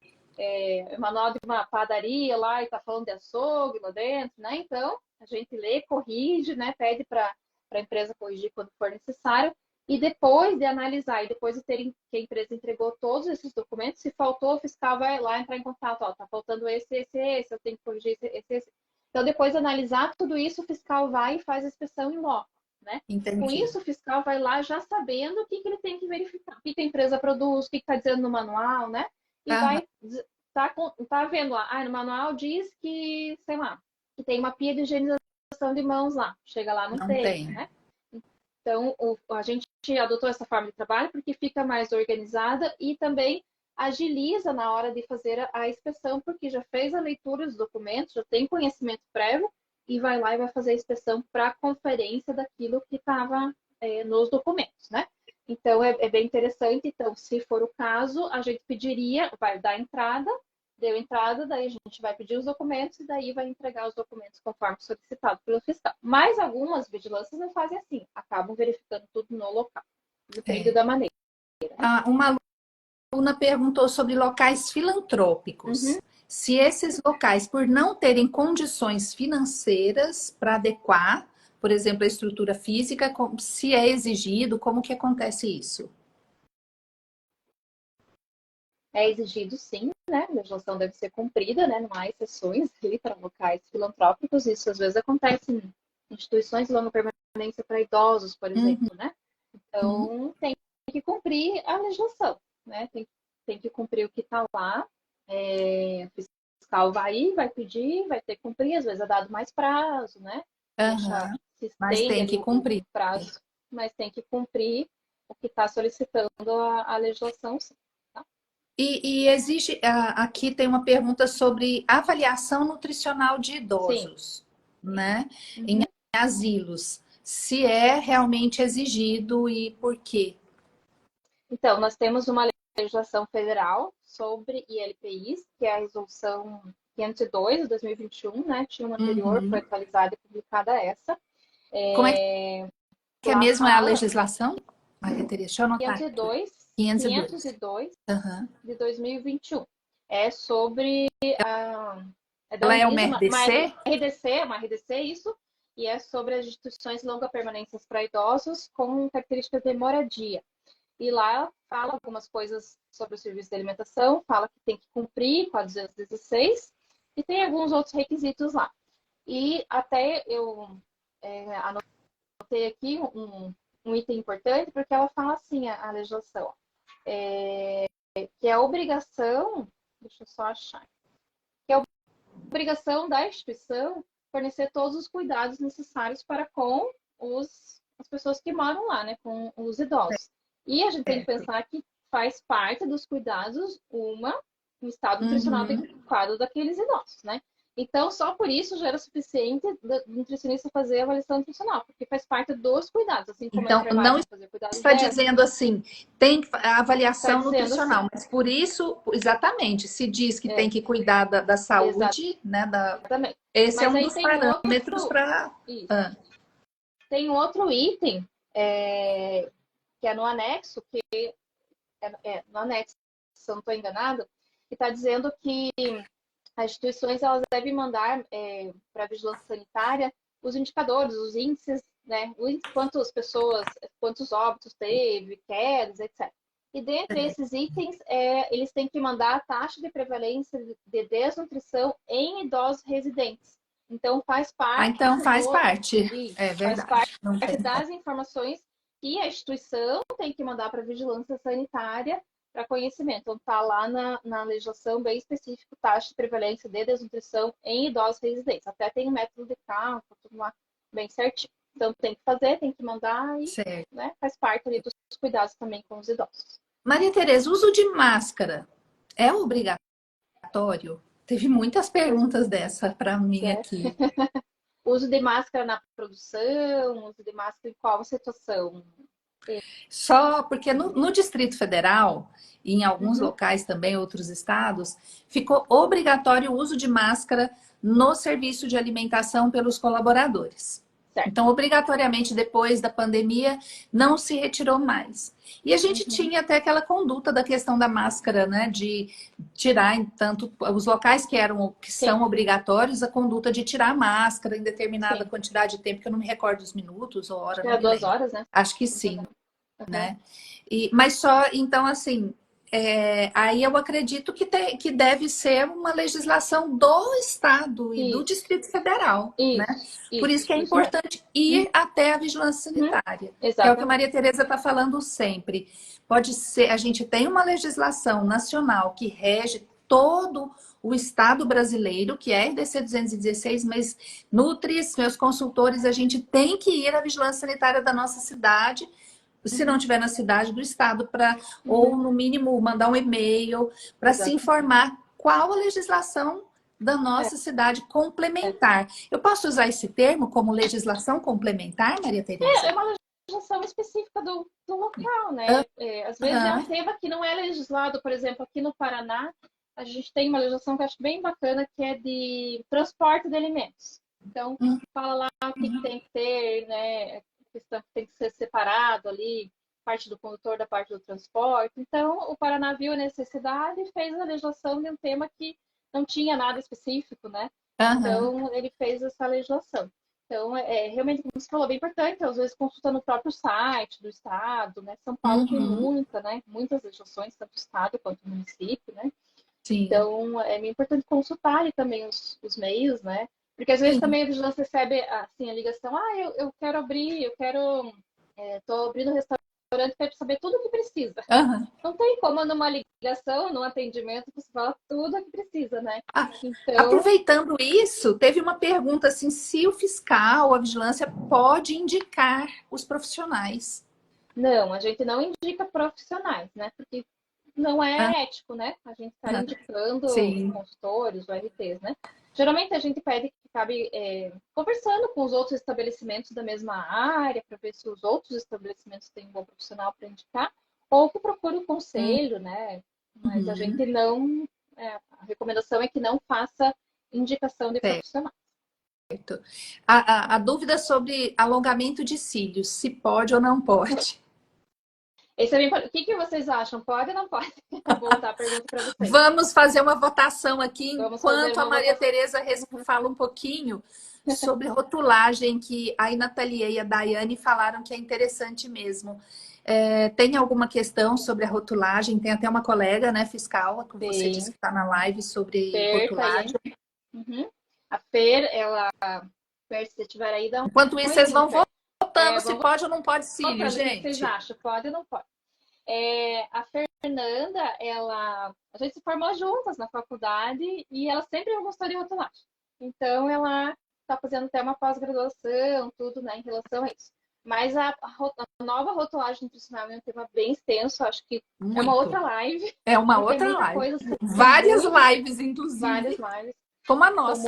o manual de uma padaria lá e está falando de açougue lá dentro, né? Então, a gente lê, corrige, né? Pede para a empresa corrigir quando for necessário. E depois de analisar, e depois de que a empresa entregou todos esses documentos, se faltou, o fiscal vai lá entrar em contato. Ó, tá faltando esse, eu tenho que corrigir esse. Então, depois de analisar tudo isso, o fiscal vai e faz a inspeção em loco, né? Entendi. Com isso, o fiscal vai lá já sabendo o que ele tem que verificar, o que a empresa produz, o que está dizendo no manual, né? E vai tá vendo lá, no manual diz que, sei lá, que tem uma pia de higienização de mãos lá. Chega lá, não tem, né? Então, a gente adotou essa forma de trabalho porque fica mais organizada e também agiliza na hora de fazer a inspeção, porque já fez a leitura dos documentos, já tem conhecimento prévio e vai lá e vai fazer a inspeção para conferência daquilo que estava nos documentos, né? Então, é bem interessante. Então, se for o caso, a gente pediria, vai dar entrada, deu entrada, daí a gente vai pedir os documentos e daí vai entregar os documentos conforme solicitado pelo fiscal. Mas algumas vigilâncias não fazem assim, acabam verificando tudo no local. Depende da maneira. Uma aluna perguntou sobre locais filantrópicos. Se esses locais, por não terem condições financeiras para adequar, por exemplo, a estrutura física, se é exigido, como que acontece isso? É exigido, sim, né? A legislação deve ser cumprida, né? Não há exceções ali para locais filantrópicos. Isso às vezes acontece em instituições de longa permanência para idosos, por exemplo, né? Então, tem que cumprir a legislação, né? Tem que cumprir o que está lá. O fiscal vai pedir, vai ter que cumprir. Às vezes é dado mais prazo, né? Mas tem que cumprir. Prazo, mas tem que cumprir o que está solicitando a legislação, sim. E existe, aqui tem uma pergunta sobre avaliação nutricional de idosos, né? Em asilos. Se é realmente exigido e por quê? Então, nós temos uma legislação federal sobre ILPIs, que é a resolução 502 de 2021, né? Tinha uma anterior, foi atualizada e publicada essa. Como é que é mesmo a legislação? Maria Tereza, deixa eu anotar aqui. 502, 502. 502 Uhum. de 2021. É sobre é da Ela é Anvisa, uma RDC? uma RDC, isso, e é sobre as instituições de longa permanência para idosos com características de moradia. E lá fala algumas coisas sobre o serviço de alimentação, fala que tem que cumprir com a 216 e tem alguns outros requisitos lá. E até eu anotei aqui um item importante, porque ela fala assim, a legislação, que é a obrigação, deixa eu só achar, que é a obrigação da instituição fornecer todos os cuidados necessários para com as pessoas que moram lá, né, com os idosos. E a gente tem que pensar que faz parte dos cuidados um estado nutricional adequado daqueles idosos, né? Então, só por isso já era suficiente o nutricionista fazer a avaliação nutricional, porque faz parte dos cuidados, assim como Então, a enfermagem não fazer cuidados está dela. dizendo assim, tem a Está avaliação dizendo assim, nutricional, mas por isso, exatamente, se diz que tem que cuidar da saúde, né? exatamente. Esse é Mas um aí dos parâmetros para. tem outro item que é no anexo, no anexo, se eu não estou enganado, que está dizendo que as instituições elas devem mandar para a vigilância sanitária os indicadores, os índices, né? Quantas pessoas, quantos óbitos teve, quedas, etc. E dentre esses itens, eles têm que mandar a taxa de prevalência de desnutrição em idosos residentes. Então, faz parte Então faz parte. É faz verdade. parte Não tem das informações que a instituição tem que mandar para a vigilância sanitária para conhecimento. Então, está lá na legislação bem específico, taxa de prevalência de desnutrição em idosos residentes. Até tem um método de cálculo, tudo lá bem certinho. Então, tem que fazer, tem que mandar e né, faz parte ali dos cuidados também com os idosos. Maria Tereza, uso de máscara é obrigatório? Teve muitas perguntas dessa para mim aqui. Uso de máscara na produção, uso de máscara em qual situação? Só porque no Distrito Federal e em alguns locais também, outros estados, ficou obrigatório o uso de máscara no serviço de alimentação pelos colaboradores. Certo. Então, obrigatoriamente, depois da pandemia, não se retirou mais. E a gente tinha até aquela conduta da questão da máscara, né? De tirar, tanto os locais que são obrigatórios, a conduta de tirar a máscara em determinada quantidade de tempo, que eu não me recordo os minutos ou hora. Era 2 horas, né? Acho que sim. Né? Mas só, então, assim, aí eu acredito que deve ser uma legislação do Estado e do Distrito Federal, né? Por isso que é importante ir até a vigilância sanitária, que é o que a Maria Tereza está falando sempre. Pode ser, a gente tem uma legislação nacional que rege todo o Estado brasileiro, que é a RDC 216, mas Nutris, meus consultores, a gente tem que ir à vigilância sanitária da nossa cidade, se não tiver na cidade do estado, ou no mínimo mandar um e-mail para se informar qual a legislação da nossa cidade complementar. Eu posso usar esse termo como legislação complementar, Maria Tereza? É uma legislação específica do local, né? Às vezes é um tema que não é legislado, por exemplo, aqui no Paraná, a gente tem uma legislação que eu acho bem bacana, que é de transporte de alimentos. Então, fala lá o que tem que ter, né? Questão que tem que ser separado ali, parte do condutor da parte do transporte. Então, o Paraná viu a necessidade e fez a legislação de um tema que não tinha nada específico, né? Então, ele fez essa legislação. Então, realmente, como você falou, bem importante, às vezes consulta no próprio site do estado, né? São Paulo tem muitas legislações, tanto estado quanto município, né? Sim. Então, é bem importante consultar ali também os meios, né? Porque às vezes também a vigilância recebe assim, a ligação, eu quero abrir, tô abrindo um restaurante, quero saber tudo o que precisa. Não tem como numa ligação, num atendimento, você fala tudo o que precisa, né? Então... Aproveitando isso, teve uma pergunta assim, se o fiscal, a vigilância pode indicar os profissionais. Não, a gente não indica profissionais, né? Porque não é ético, né? A gente está indicando os consultores, os ORTs, né? Geralmente a gente pede que acabe conversando com os outros estabelecimentos da mesma área, para ver se os outros estabelecimentos têm um bom profissional para indicar, ou que procure o conselho, né? Mas a gente não... a recomendação é que não faça indicação de profissionais. A dúvida sobre alongamento de cílios, se pode ou não pode. Esse é bem... O que vocês acham? Pode ou não pode? Vou voltar a pergunta para vocês. Vamos fazer uma votação aqui Vamos fazer enquanto a uma Maria votação. Tereza fala um pouquinho sobre rotulagem, que a Nathalie e a Daiane falaram que é interessante mesmo. Tem alguma questão sobre a rotulagem? Tem até uma colega, né, fiscal, que você disse que está na live sobre Fer, tá aí. rotulagem. A Fer, ela... Fer, se você estiver aí, dá um Enquanto isso, vocês vão Fer. votando se pode ou não pode cílio, Votando, gente. o que vocês acham? Pode ou não pode? A Fernanda, a gente se formou juntas na faculdade e ela sempre gostou de rotulagem. Então, ela está fazendo até uma pós-graduação, tudo, né, em relação a isso. Mas a nova rotulagem nutricional é um tema bem extenso, acho que Muito. é uma outra live. É uma outra live. Coisa, várias lives, inclusive. Várias lives. Como a nossa.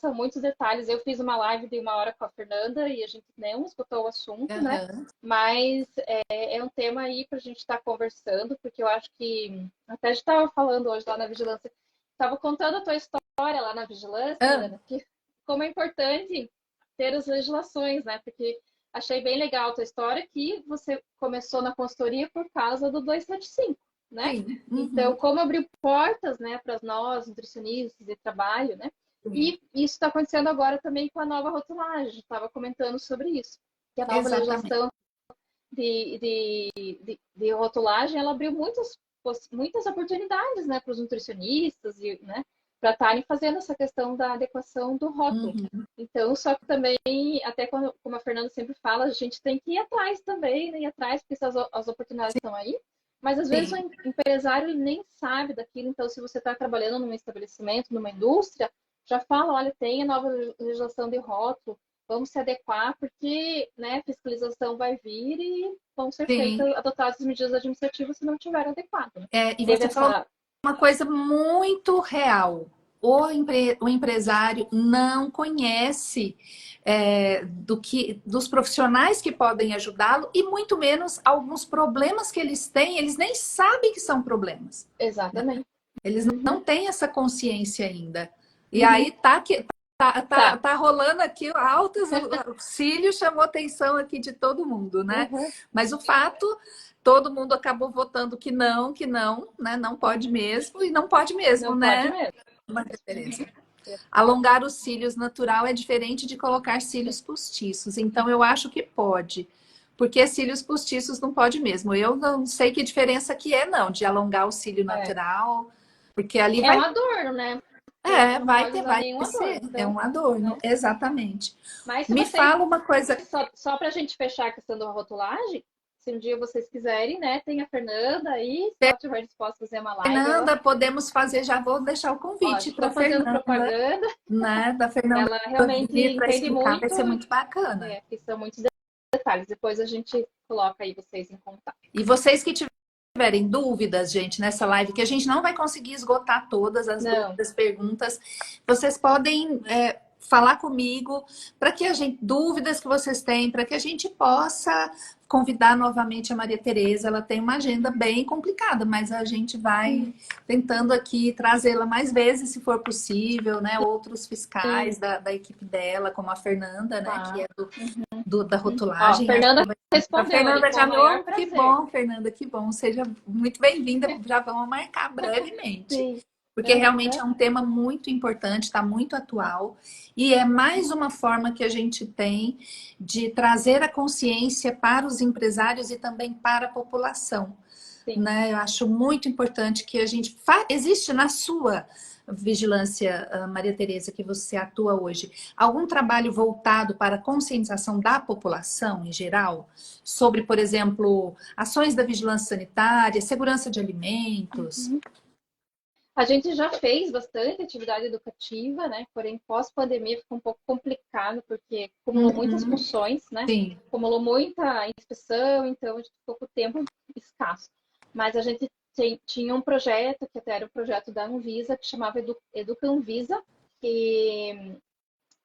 São muitos detalhes. Eu fiz uma live de 1 hora com a Fernanda e a gente não esgotou o assunto, né? Mas é um tema aí para a gente estar conversando, porque eu acho que até a gente estava falando hoje lá na Vigilância, estava contando a tua história lá na Vigilância, Ana, que como é importante ter as legislações, né? Porque achei bem legal a tua história, que você começou na consultoria por causa do 275, né? Sim. Então, como abriu portas, né, para nós, nutricionistas de trabalho, né? E isso está acontecendo agora também com a nova rotulagem. A gente estava comentando sobre isso. Que a nova legislação de rotulagem, ela abriu muitas oportunidades, né, para os nutricionistas e, né, para estarem fazendo essa questão da adequação do rótulo. Então, só que também, até como a Fernanda sempre fala, a gente tem que ir atrás também, né, ir atrás, porque as oportunidades estão aí. Mas às vezes o empresário ele nem sabe daquilo. Então, se você está trabalhando num estabelecimento, numa indústria, já fala, olha, tem a nova legislação de rótulo, vamos se adequar, porque, né, a fiscalização vai vir e vão ser adotadas as medidas administrativas se não tiver adequado. Né? E você falou uma coisa muito real. O empresário não conhece dos profissionais que podem ajudá-lo e muito menos alguns problemas que eles têm, eles nem sabem que são problemas. Exatamente. Né? Eles não têm essa consciência ainda. E aí tá rolando aqui altas, o cílio chamou a atenção aqui de todo mundo, né? Mas o fato, todo mundo acabou votando que não, né? Não pode mesmo, e não pode mesmo, né? Uma referência. Alongar os cílios natural é diferente de colocar cílios postiços. Então, eu acho que pode. Porque cílios postiços não pode mesmo. Eu não sei que diferença que é, não, de alongar o cílio natural. Porque ali vai... um adorno, né? Vai ser. Então... É um adorno, exatamente. Mas me fala uma coisa... Só para a gente fechar a questão da rotulagem, se um dia vocês quiserem, né? Tem a Fernanda aí, se ela estiver disposta a fazer uma live. Fernanda, podemos fazer, já vou deixar o convite para a Fernanda. Fazendo propaganda. Né, da Fernanda. Ela realmente entende muito. Vai ser muito bacana. Que são muitos detalhes. Depois a gente coloca aí vocês em contato. E vocês que tiverem dúvidas, gente, nessa live, que a gente não vai conseguir esgotar todas as dúvidas, perguntas, vocês podem falar comigo para que dúvidas que vocês têm, para que a gente possa convidar novamente a Maria Tereza. Ela tem uma agenda bem complicada, mas a gente vai tentando aqui trazê-la mais vezes, se for possível, né? Outros fiscais da equipe dela, como a Fernanda, né? Que é da rotulagem. Fernanda respondeu. A Fernanda já me... Que bom, Fernanda, que bom. Seja muito bem-vinda. Já vamos marcar brevemente. Sim. Porque realmente é um tema muito importante, está muito atual. E é mais uma forma que a gente tem de trazer a consciência para os empresários e também para a população. Né? Eu acho muito importante que a gente... Existe na sua vigilância, Maria Tereza, que você atua hoje, algum trabalho voltado para a conscientização da população em geral? Sobre, por exemplo, ações da vigilância sanitária, segurança de alimentos... A gente já fez bastante atividade educativa, né? Porém, pós-pandemia ficou um pouco complicado, porque acumulou muitas funções, né? Sim. Acumulou muita inspeção, então a gente ficou com o tempo escasso. Mas a gente tinha um projeto, que até era um projeto da Anvisa, que chamava Educa Anvisa, que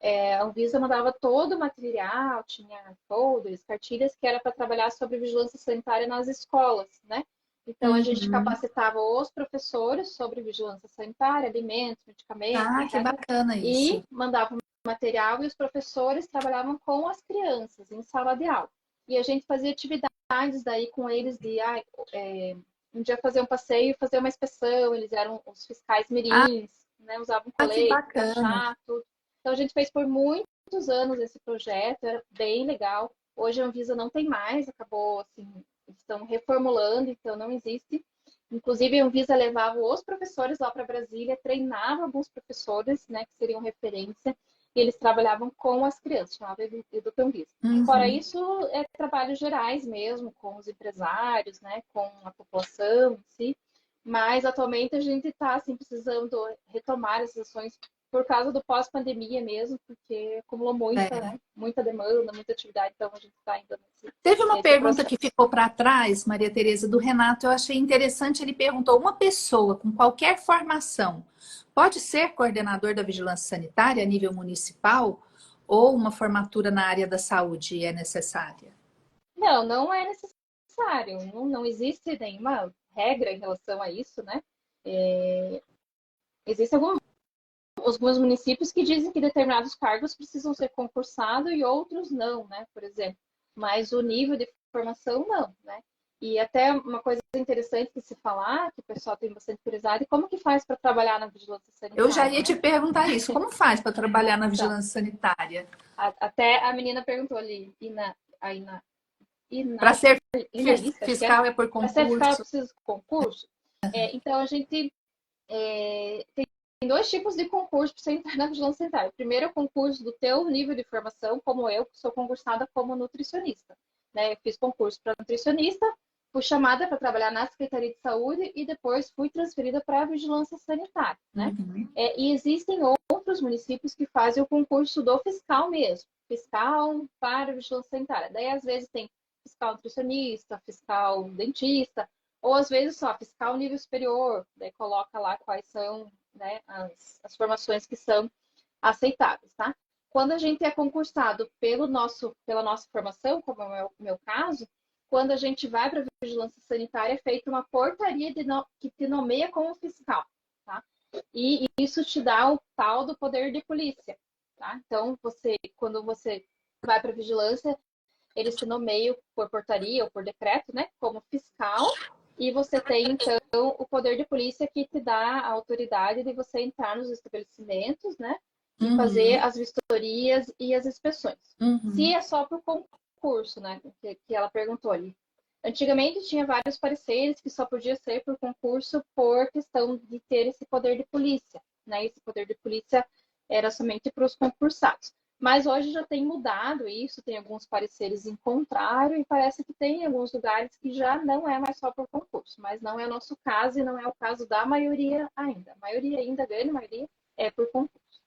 a Anvisa mandava todo o material, tinha folders, cartilhas, que era para trabalhar sobre vigilância sanitária nas escolas, né? Então, a gente capacitava os professores sobre vigilância sanitária, alimentos, medicamentos, que bacana isso. E mandava o material e os professores trabalhavam com as crianças em sala de aula. e a gente fazia atividades daí com eles de um dia fazer um passeio, fazer uma inspeção, eles eram os fiscais mirins, né, usavam Que colete, bacana. crachá, tudo. Então a gente fez por muitos anos esse projeto, era bem legal. Hoje a Anvisa não tem mais, acabou assim, estão reformulando, então não existe. Inclusive, a Anvisa levava os professores lá para Brasília, treinava alguns professores, né, que seriam referência, e eles trabalhavam com as crianças, chamava Educanvisa. Fora Uhum. isso, é trabalhos gerais mesmo, com os empresários, né, com a população em si. Mas atualmente a gente está assim, precisando retomar essas ações por causa do pós-pandemia mesmo, porque acumulou muita, É. né, muita demanda, muita atividade, então a gente está ainda Teve uma nesse pergunta que processo. ficou para trás, Maria Tereza, do Renato. Eu achei interessante. Ele perguntou: uma pessoa com qualquer formação pode ser coordenador da vigilância sanitária a nível municipal ou uma formatura na área da saúde é necessária? Não, não é necessário. Não existe nenhuma regra em relação a isso, né? Existem alguns municípios que dizem que determinados cargos precisam ser concursados e outros não, né? Por exemplo. Mas o nível de formação, não, né? E até uma coisa interessante de se falar, que o pessoal tem bastante curiosidade, como que faz para trabalhar na vigilância Eu já sanitária, ia te né? perguntar isso. Como faz para trabalhar na Então, vigilância sanitária? até a menina perguntou ali, Para ser Inalista, acho que é. fiscal é por Para ser fiscal eu concurso? preciso de concurso. Então, a gente tem dois tipos de concurso para você entrar na vigilância sanitária. O primeiro é o concurso do teu nível de formação, como eu, que sou concursada como nutricionista. Né? Eu fiz concurso para nutricionista, fui chamada para trabalhar na Secretaria de Saúde e depois fui transferida para a vigilância sanitária. Né? Uhum. E existem outros municípios que fazem o concurso do fiscal mesmo, fiscal para a vigilância sanitária. Daí, às vezes, tem fiscal nutricionista, fiscal dentista, ou às vezes só fiscal nível superior, daí coloca lá quais são, né, as formações que são aceitáveis, tá? Quando a gente é concursado pela nossa formação, como é o meu caso, quando a gente vai para a vigilância sanitária, é feita uma portaria que te nomeia como fiscal, tá? E isso te dá o tal do poder de polícia, tá? Então, quando você vai para a vigilância, eles se nomeiam por portaria ou por decreto, né, como fiscal, e você tem, então, o poder de polícia que te dá a autoridade de você entrar nos estabelecimentos, né, e fazer Uhum. as vistorias e as inspeções. Se Uhum. é só por concurso, né, que ela perguntou ali. Antigamente tinha vários pareceres que só podia ser por concurso por questão de ter esse poder de polícia, né, esse poder de polícia era somente para os concursados. Mas hoje já tem mudado isso, tem alguns pareceres em contrário, e parece que tem alguns lugares que já não é mais só por concurso, mas não é o nosso caso e não é o caso da maioria ainda. A maioria ainda, a grande maioria, é por concurso.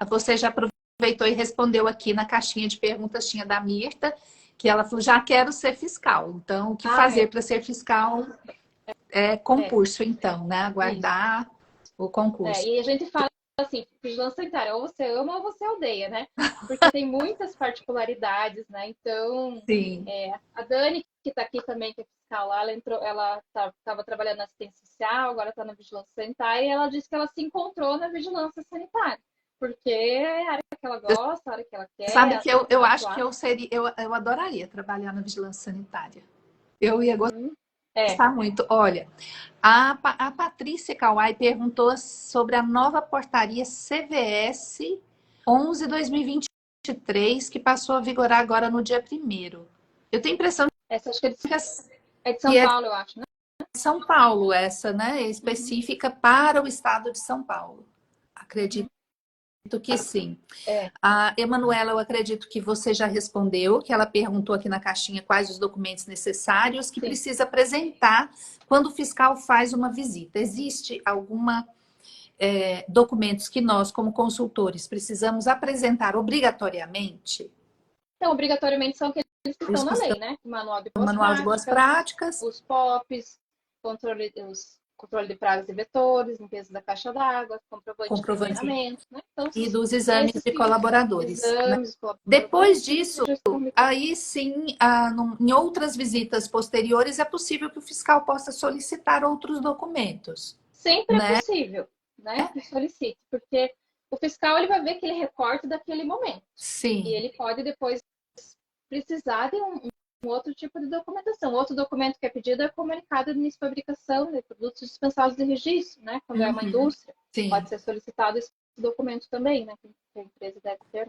Você já aproveitou e respondeu aqui na caixinha de perguntas, tinha da Mirta, que ela falou: já quero ser fiscal. Então, o que Ah, fazer para ser fiscal é é, concurso, então, né? isso. Aguardar o concurso. E a gente fala assim, vigilância sanitária, ou você ama ou você odeia, né? Porque tem muitas particularidades, né? Então, Sim. a Dani, que está aqui também, que é fiscal lá, ela estava trabalhando na assistência social, agora está na vigilância sanitária, e ela disse que ela se encontrou na vigilância sanitária, porque é a área que ela gosta, a área que ela Sabe quer que eu acho que atuar. eu seria, eu adoraria trabalhar na vigilância sanitária. Eu ia Uhum. É, gostar muito. Olha, a Patrícia Kawai perguntou sobre a nova portaria CVS 11/2023, que passou a vigorar agora no dia 1º. Eu tenho a impressão essa acho que é de que São é de Paulo, eu acho, né? São Paulo, essa, né? Uhum. Específica para o estado de São Paulo. Acredito Uhum. que sim. É, A Emanuela, eu acredito que você já respondeu, que ela perguntou aqui na caixinha quais os documentos necessários que sim. precisa apresentar quando o fiscal faz uma visita. Existe alguma documentos que nós, como consultores, precisamos apresentar obrigatoriamente? Então, obrigatoriamente são aqueles que estão Os que na estão lei, né? O Manual de no Boas Manual de Boas Práticas, Práticas, os POPs, controle de pragas e vetores, limpeza da caixa d'água, comprovante de comprovante treinamento, né? Então, e dos exames esses de que colaboradores, né? exames, Depois colaboradores, isso disso, já estão obrigatórios. aí sim, em outras visitas posteriores, é possível que o fiscal possa solicitar outros documentos, Sempre é né? possível, né? Que solicite, porque o fiscal ele vai ver aquele recorte daquele momento e Sim. ele pode depois precisar de um outro tipo de documentação. Outro documento que é pedido é comunicado de início de fabricação de produtos dispensados de registro, né? Quando é uma indústria, Sim. pode ser solicitado esse documento também, né? Que a empresa deve ter.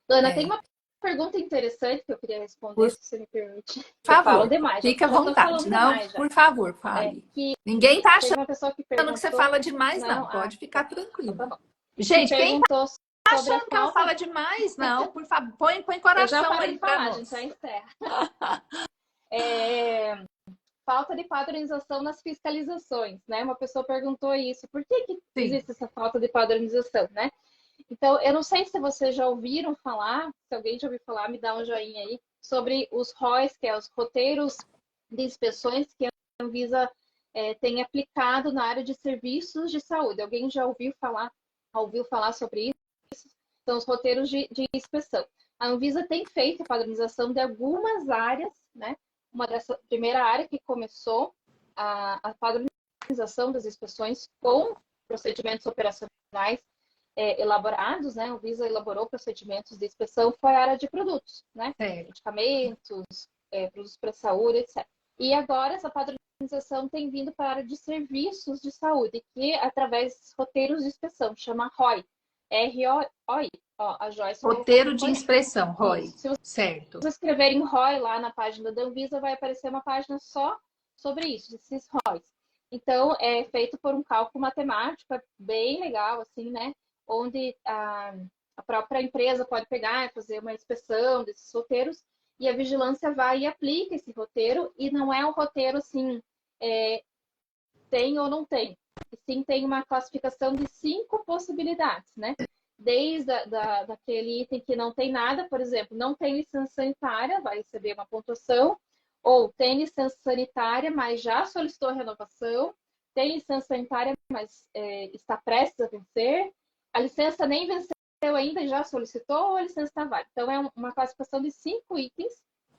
Ana, tem É. uma pergunta interessante que eu queria responder, Por se você me permite. Eu falo favor, demais, fique à já estou vontade. falando Não, demais já. por favor, É, fale. que Ninguém tá teve achando uma pessoa que que você perguntou. fala demais, Não, não. Pode ficar então tranquilo. tá bom. Que Gente, quem perguntou tá sobre a achando que ela falta. fala demais, não, por favor, põe Eu já coração paro aí de para falar, a gente nós. já encerra. É, falta de padronização nas fiscalizações, né? Uma pessoa perguntou isso. Por que Sim. existe essa falta de padronização, né? Então, eu não sei se vocês já ouviram falar, se alguém já ouviu falar, me dá um joinha aí, sobre os ROIs, que é os roteiros de inspeções que a Anvisa tem aplicado na área de serviços de saúde. Alguém já ouviu falar sobre isso? São os roteiros de inspeção. A Anvisa tem feito a padronização de algumas áreas, né? Uma dessa primeira área que começou a padronização das inspeções com procedimentos operacionais elaborados, né? A Anvisa elaborou procedimentos de inspeção, foi a área de produtos, né? Certo. Medicamentos, produtos para saúde, etc. E agora essa padronização tem vindo para a área de serviços de saúde, que através de roteiros de inspeção, chama ROI. R-O-I. A Joyce falou um Roteiro pouquinho de com a gente. inspeção, ROI. Isso. Se Certo. vocês escreverem ROI lá na página da Anvisa, vai aparecer uma página só sobre isso, esses ROIs. Então, é feito por um cálculo matemático, é bem legal, assim, né? Onde a própria empresa pode pegar e fazer uma inspeção desses roteiros e a vigilância vai e aplica esse roteiro, e não é um roteiro assim, tem ou não tem. E sim, tem uma classificação de 5 possibilidades, né? Desde daquele item que não tem nada, por exemplo, não tem licença sanitária, vai receber uma pontuação, ou tem licença sanitária, mas já solicitou a renovação, tem licença sanitária, mas está prestes a vencer, a licença nem venceu ainda e já solicitou, ou a licença está válida. Então, é uma classificação de 5 itens,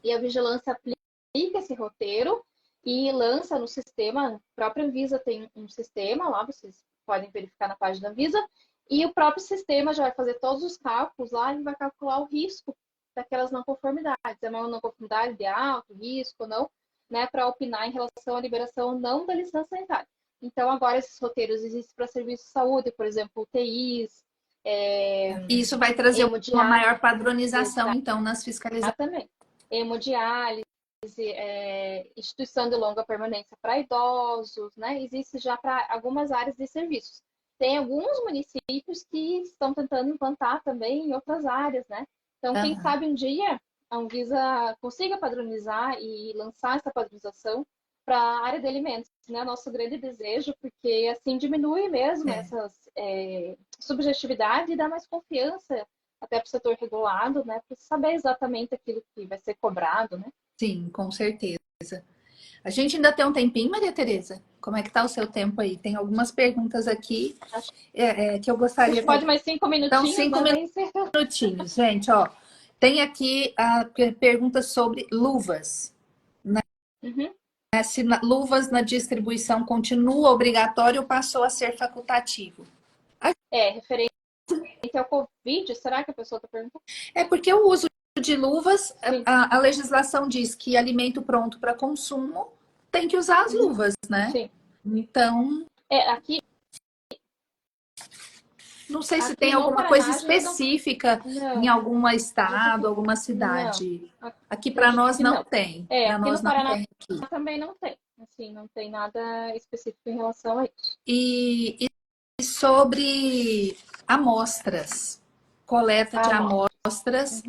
e a vigilância aplica esse roteiro e lança no sistema. A própria Anvisa tem um sistema lá, vocês podem verificar na página da Anvisa, e o próprio sistema já vai fazer todos os cálculos lá e vai calcular o risco daquelas não conformidades. É uma não conformidade de alto risco ou não, né, para opinar em relação à liberação ou não da licença sanitária. Então, agora esses roteiros existem para serviços de saúde, por exemplo, UTIs, Isso vai trazer uma hemodiálise, maior padronização, então, nas fiscalizações. exatamente, hemodiálise, instituição de longa permanência para idosos, né? Existe já para algumas áreas de serviços. Tem alguns municípios que estão tentando implantar também em outras áreas, né? Então, quem sabe um dia a Anvisa consiga padronizar e lançar essa padronização para a área de alimentos, né? Nosso grande desejo, porque assim diminui mesmo essas subjetividade e dá mais confiança até para o setor regulado, né? Para saber exatamente aquilo que vai ser cobrado, né? Sim, com certeza. A gente ainda tem um tempinho, Maria Tereza? Como é que tá o seu tempo aí? Tem algumas perguntas aqui que eu gostaria... Pode mais 5 Então, minutinhos, 5 né? minutinhos, gente, ó. Tem aqui a pergunta sobre luvas. Uhum. Se luvas na distribuição continua obrigatório ou passou a ser facultativo? Referente ao Covid, será que a pessoa está perguntando? É porque o uso de luvas, Sim. a legislação diz que alimento pronto para consumo tem que usar as luvas, né? Sim. Então, Aqui não sei se aqui tem no alguma Paraná coisa a gente específica em não. algum A gente estado, alguma não. cidade. Aqui para Acredito nós que não não. tem. Para Aqui nós no não Paraná tem aqui. também não tem. Assim, não tem nada específico em relação a isso. E sobre amostras, coleta de amostras,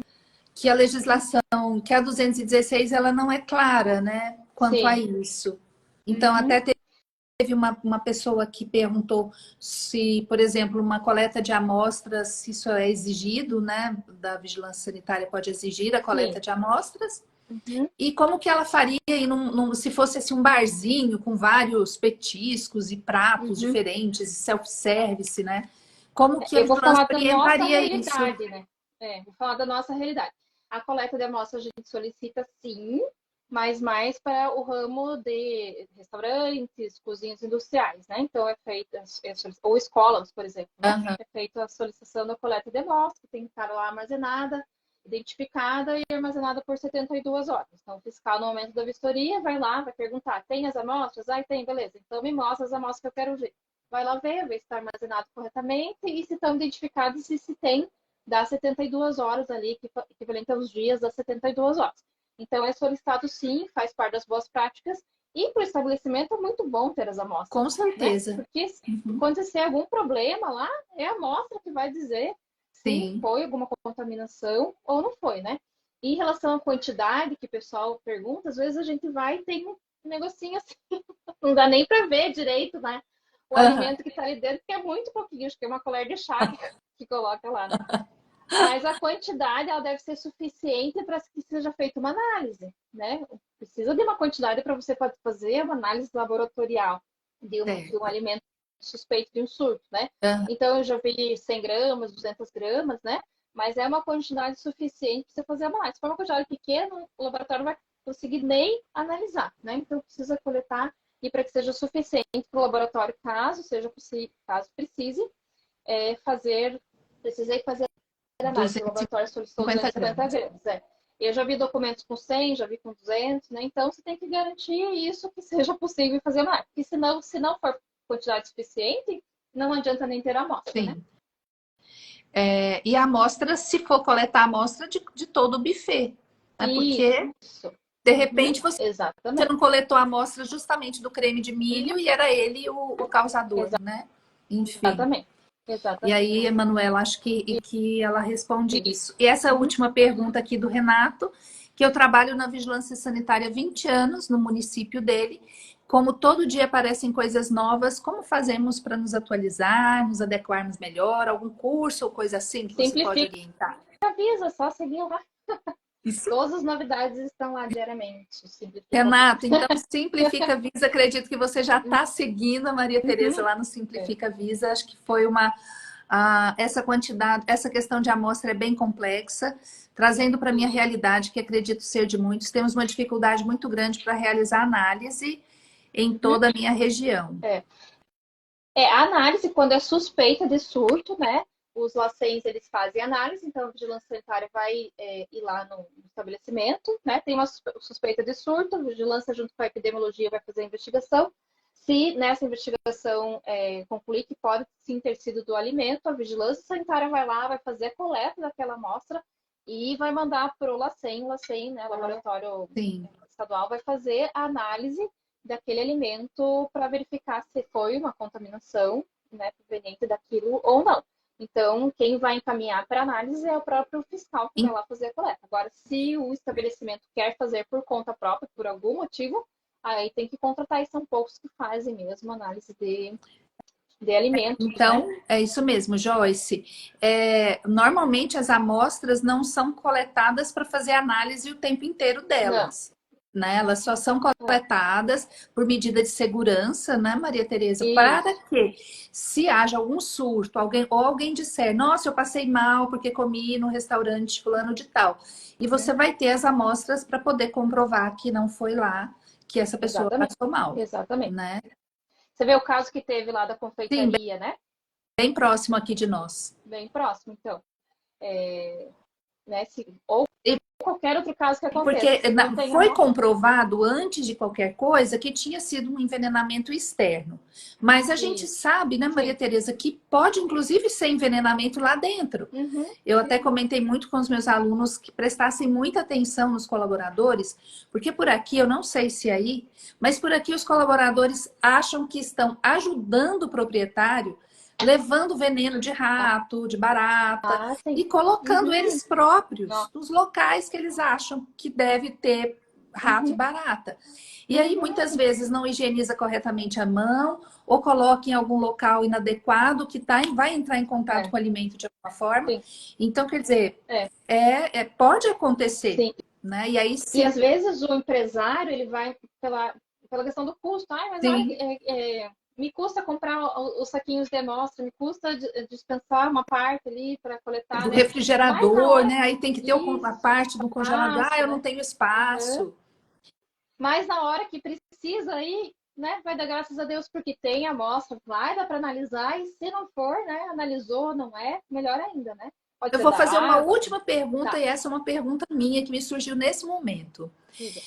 que a legislação, que a 216, ela não é clara, né, quanto a isso. Então, até teve uma pessoa que perguntou se, por exemplo, uma coleta de amostras, se isso é exigido, né, da vigilância sanitária pode exigir a coleta de amostras. E como que ela faria se fosse assim, um barzinho com vários petiscos e pratos diferentes, self-service, né? Como que a Eu vou vigilância falar da nossa orientaria isso? realidade, né? Vou falar da nossa realidade. A coleta de amostras a gente solicita sim, mas mais para o ramo de restaurantes, cozinhas industriais, né? Então é feita, ou escolas, por exemplo, né? É feita a solicitação da coleta de amostras, que tem que estar lá armazenada, identificada e armazenada por 72 horas. Então, o fiscal, no momento da vistoria, vai lá, vai perguntar, tem as amostras? Ah, tem, beleza. Então, me mostra as amostras que eu quero ver. Vai lá ver se está armazenado corretamente e se estão identificados e se tem das 72 horas ali, equivalente aos dias das 72 horas. Então, é solicitado sim, faz parte das boas práticas. E para o estabelecimento é muito bom ter as amostras. Com certeza. Né? Porque se acontecer algum problema lá, é a amostra que vai dizer se foi alguma contaminação ou não foi, né? E em relação à quantidade que o pessoal pergunta, às vezes a gente vai e tem um negocinho assim, não dá nem para ver direito, né? O alimento que está ali dentro, que é muito pouquinho, acho que é uma colher de chá que coloca lá, né? Mas a quantidade, ela deve ser suficiente para que seja feita uma análise, né? Precisa de uma quantidade para você fazer uma análise laboratorial de um alimento suspeito de um surto, né? Então, eu já vi 100 gramas, 200 gramas, né? Mas é uma quantidade suficiente para você fazer a análise. Se for uma quantidade pequena, o laboratório não vai conseguir nem analisar, né? Então, precisa coletar e para que seja suficiente para o laboratório, caso precise, precisei fazer análise. O laboratório solicitou 250 gramas. Eu já vi documentos com 100, já vi com 200, né? Então, você tem que garantir isso que seja possível fazer mais. Porque senão, se não for quantidade suficiente, não adianta nem ter a amostra, né? E a amostra, se for coletar a amostra de todo o buffet. Né? Porque, de repente, você não coletou a amostra justamente do creme de milho e era ele o causador, né? Enfim. Exatamente. E aí, Emanuela, acho que ela responde isso. E essa última pergunta aqui do Renato, que eu trabalho na vigilância sanitária há 20 anos no município dele. Como todo dia aparecem coisas novas, como fazemos para nos atualizar, nos adequarmos melhor? Algum curso ou coisa assim que você pode orientar? Avisa, só seguir lá. Todas as novidades estão lá diariamente. Renato, então Simplifica Visa, acredito que você já está seguindo a Maria Tereza lá no Simplifica Visa. Acho que foi essa questão de amostra é bem complexa, trazendo para a minha realidade, que acredito ser de muitos, temos uma dificuldade muito grande para realizar análise em toda a minha região. A análise, quando é suspeita de surto, né? Os LACENs, eles fazem análise, então a vigilância sanitária vai ir lá no estabelecimento, né? Tem uma suspeita de surto, a vigilância junto com a epidemiologia vai fazer a investigação. Se nessa investigação concluir que pode sim ter sido do alimento, a vigilância sanitária vai lá, vai fazer a coleta daquela amostra e vai mandar para o LACEN, né? Laboratório estadual, vai fazer a análise daquele alimento para verificar se foi uma contaminação, né, proveniente daquilo ou não. Então, quem vai encaminhar para análise é o próprio fiscal que vai lá fazer a coleta. Agora, se o estabelecimento quer fazer por conta própria, por algum motivo, aí tem que contratar, e são poucos que fazem mesmo análise de alimentos. Então, né? É isso mesmo, Joyce. Normalmente as amostras não são coletadas para fazer análise o tempo inteiro delas. Né? Elas só são coletadas por medida de segurança, né, Maria Tereza? Para que, se haja algum surto, alguém disser, nossa, eu passei mal porque comi no restaurante fulano de tal. E você vai ter as amostras para poder comprovar que não foi lá que essa pessoa passou mal. Exatamente. Né? Você vê o caso que teve lá da confeitaria, né? Bem próximo aqui de nós. Bem próximo, então. Né, ou qualquer outro caso que aconteça. Porque foi comprovado antes de qualquer coisa que tinha sido um envenenamento externo. Mas a gente sabe, né, Maria Tereza, que pode inclusive ser envenenamento lá dentro. Eu até comentei muito com os meus alunos que prestassem muita atenção nos colaboradores, porque por aqui, eu não sei se aí, mas por aqui os colaboradores acham que estão ajudando o proprietário, levando veneno de rato, de barata e colocando eles próprios nos locais que eles acham que deve ter rato e barata. E aí muitas vezes não higieniza corretamente a mão ou coloca em algum local inadequado que vai entrar em contato com o alimento de alguma forma. Então, quer dizer, pode acontecer. Né? E às vezes o empresário ele vai pela questão do custo. Mas me custa comprar os saquinhos de amostra, me custa dispensar uma parte ali para coletar. Do refrigerador, né? Aí tem que ter a parte do congelador. Eu não tenho espaço. Mas na hora que precisa aí, né? Vai dar graças a Deus porque tem amostra, vai dar para analisar. E se não for, né? Analisou, não é, melhor ainda, né? Pode Eu ser vou da fazer uma água. última pergunta, Tá. e essa é uma pergunta minha que me surgiu nesse momento. Diga.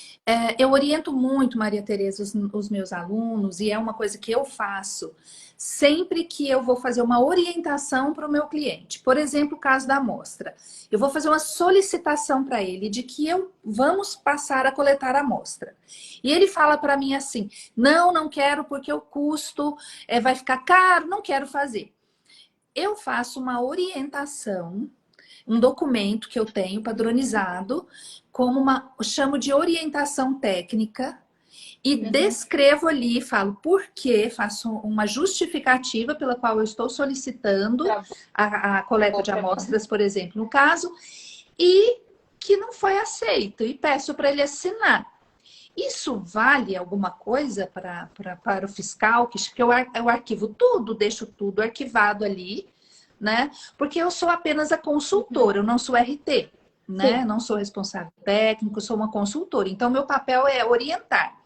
Eu oriento muito, Maria Tereza, os meus alunos, e é uma coisa que eu faço sempre que eu vou fazer uma orientação para o meu cliente. Por exemplo, o caso da amostra. Eu vou fazer uma solicitação para ele de que vamos passar a coletar a amostra. E ele fala para mim assim: não quero porque o custo vai ficar caro, não quero fazer. Eu faço uma orientação, um documento que eu tenho padronizado, como chamo de orientação técnica, e descrevo ali, falo por quê, faço uma justificativa pela qual eu estou solicitando Travou a coleta de para mim. amostras, por exemplo, no caso, e que não foi aceito, e peço para ele assinar. Isso vale alguma coisa para o fiscal, que eu arquivo tudo, deixo tudo arquivado ali, né? Porque eu sou apenas a consultora, eu não sou RT, né? Sim. Não sou responsável técnico, sou uma consultora. Então, meu papel é orientar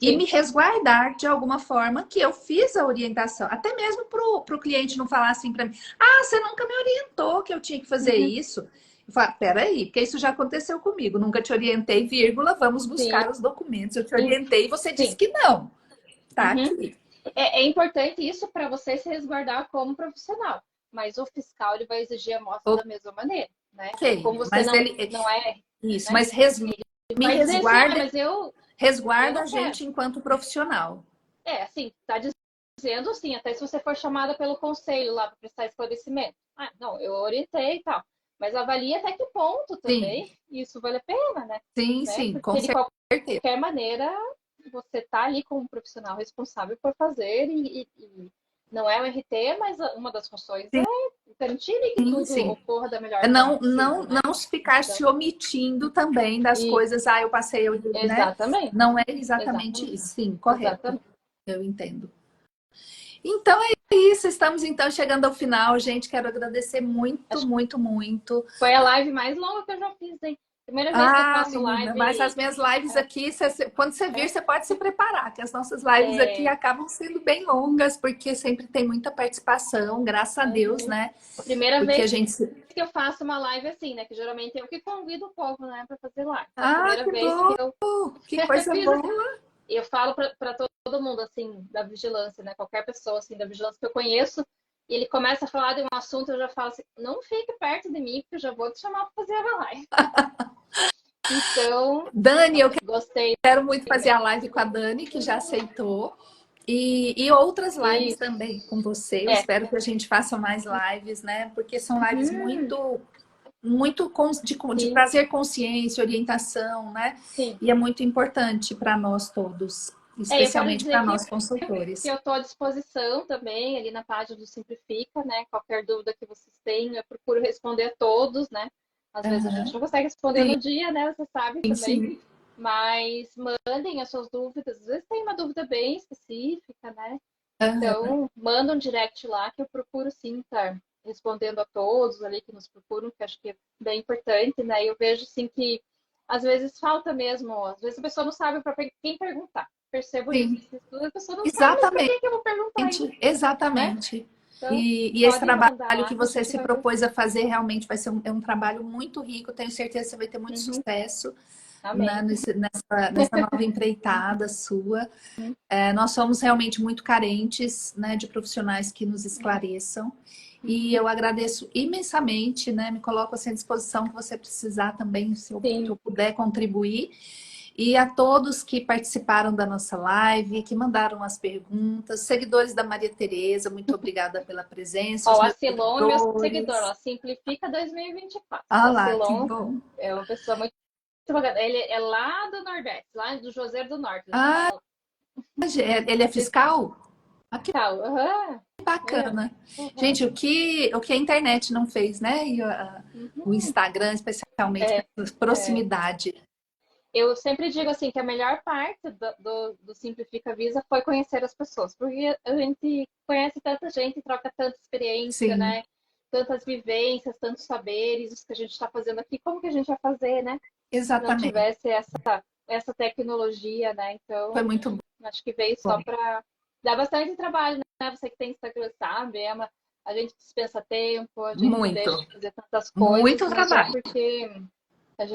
e me Sim. resguardar de alguma forma que eu fiz a orientação. Até mesmo para o cliente não falar assim para mim: ah, você nunca me orientou que eu tinha que fazer isso. Eu falo: peraí, porque isso já aconteceu comigo. Nunca te orientei, vírgula, vamos Sim. buscar os documentos. Eu te orientei e você disse Sim. que não. Tá Uhum. aqui. É importante isso para você se resguardar como profissional, mas o fiscal ele vai exigir a amostra da mesma maneira, né? Ok, Como você mas não é, isso, né? mas Ele me vai dizer assim, ah, resguarda, mas eu resguarda a não quero. gente enquanto profissional. Assim, tá dizendo assim, até se você for chamada pelo conselho lá para prestar esclarecimento. Ah, não, eu orientei e tal. Mas avalie até que ponto Sim, também isso vale a pena, né? sim, com Porque de certeza. qualquer maneira, você tá ali como profissional responsável por fazer e não é o RT, mas uma das funções é garantir que Sim, tudo sim. ocorra da melhor forma Não, possível, né? não ficar Então, se omitindo também das e coisas. Ah, eu passei, né? exatamente, Não é exatamente exatamente, isso. Sim, correto. exatamente. Eu entendo. Então é isso. Estamos então chegando ao final, gente. Quero agradecer muito, Acho que muito, muito. foi a live mais longa que eu já fiz, hein? Primeira vez que eu Ah, faço menina, mas as live. minhas lives aqui, quando você vir, É, você pode se preparar, que as nossas lives aqui é, acabam sendo bem longas, porque sempre tem muita participação, graças a Deus, uhum. né? Primeira Porque vez a gente. que eu faço uma live assim, né? Que geralmente eu que convido o povo, né, para fazer live. Então, a Ah, primeira que vez que bom! eu Que coisa fiz assim, boa! eu falo para todo mundo assim da vigilância, né? Qualquer pessoa assim da vigilância que eu conheço, e ele começa a falar de um assunto, eu já falo assim, não fique perto de mim, porque eu já vou te chamar para fazer a live. Então, Dani, eu gostei quero muito fazer a mesmo. live com a Dani, que já aceitou. E outras lives E também com você. Eu é, espero que a gente faça mais lives, né? Porque são lives uhum, muito de sim, trazer consciência, orientação, né? sim. E é muito importante para nós todos, Eu quero especialmente dizer para que nós consultores. eu estou à disposição também ali na página do Simplifica, né? Qualquer dúvida que vocês tenham, eu procuro responder a todos, né? Às vezes a gente Aham. não consegue responder Sim, no dia, né? Você sabe também. sim. Mas mandem as suas dúvidas. Às vezes tem uma dúvida bem específica, né? Aham. Então, manda um direct lá que eu procuro sim estar respondendo a todos ali que nos procuram, que acho que é bem importante, né? Eu vejo sim que às vezes falta mesmo, às vezes a pessoa não sabe para quem perguntar. Percebo isso. Sim, A pessoa não sabe, mas para exatamente. quem que eu vou perguntar ainda, né? Exatamente. Então, E esse pode trabalho mandar lá que que a você gente se vai ver. propôs a fazer realmente vai ser um trabalho muito rico. Tenho certeza que você vai ter muito Uhum. sucesso Amém. nessa nova empreitada sua. Nós somos realmente muito carentes, né, de profissionais que nos esclareçam. E eu agradeço imensamente, né? Me coloco assim à disposição que você precisar também, se eu Sim, puder contribuir. E a todos que participaram da nossa live, que mandaram as perguntas, seguidores da Maria Tereza, muito obrigada pela presença, os ó, o meus Acilon é meu seguidor, seguidores. ó, Simplifica 2024. O Ah lá, que Acilon bom. é uma pessoa muito bacana. Ele é lá do Nordeste, lá do Juazeiro do Norte. Ele Ah, fala. ele é fiscal? Ah, que Fiscal. Uhum. É. bacana. Uhum. Gente, o que a internet não fez, né? E o Uhum. Instagram, especialmente, É, pela é. proximidade. Eu sempre digo assim que a melhor parte do Simplifica Visa foi conhecer as pessoas, porque a gente conhece tanta gente, troca tanta experiência, Sim, né? Tantas vivências, tantos saberes, isso que a gente está fazendo aqui, como que a gente ia fazer, né? Se não exatamente. tivesse essa tecnologia, né? Foi Então, muito acho que veio só bom. para dar bastante trabalho, né? Você que tem Instagram sabe, a gente dispensa tempo, a gente deixa Muito, de fazer tantas coisas, muito mas é trabalho. porque a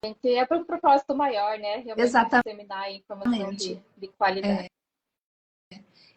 gente é para um propósito maior, né? Realmente Exatamente. disseminar a informação de qualidade.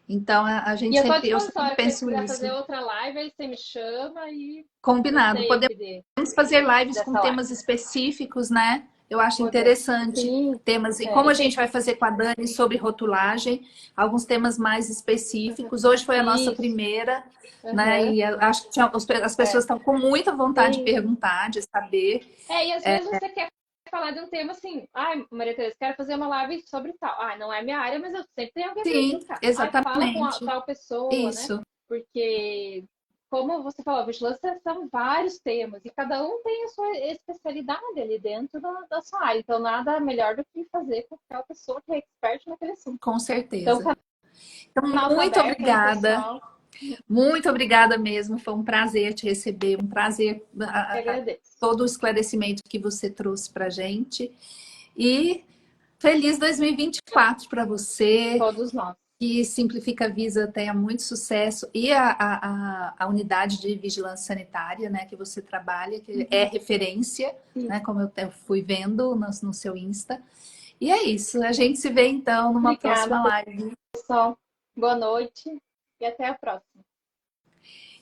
Então, E eu estou à eu disposição, sempre se você penso quiser isso. fazer outra live, aí você me chama e Combinado. gostei aqui Podemos fazer lives com dessa live. temas específicos, né? Eu acho Poder. interessante Sim, temas. E como é, a gente vai fazer com a Dani sobre rotulagem, alguns temas mais específicos. Hoje foi a nossa isso. primeira, né? Uhum, E eu acho que as é, pessoas estão com muita vontade de sim. perguntar, de saber. E às vezes você quer falar de um tema assim, ai, Maria Teresa, quero fazer uma live sobre tal. Ah, não é minha área, mas eu sempre tenho alguém para Sim, indicar. Ai, fala com a exatamente. tal pessoa, né? Isso, Porque, como você falou, vigilância são vários temas e cada um tem a sua especialidade ali dentro da sua área. Então, nada melhor do que fazer com aquela pessoa que é expert naquele assunto. com Então, certeza. o Então, canal está muito aberto aí, obrigada. pessoal. Muito obrigada mesmo. Foi um prazer te receber, um prazer Eu agradeço. todo o esclarecimento que você trouxe para a gente. E feliz 2024 para você, Todos nós. que Simplifica Visa tenha muito sucesso. E a unidade de vigilância sanitária, né, que você trabalha, que é Uhum. referência, Isso. né, como eu fui vendo no seu Insta. E é isso. A gente se vê então numa Obrigada, próxima live. pessoal. Boa noite e até a próxima.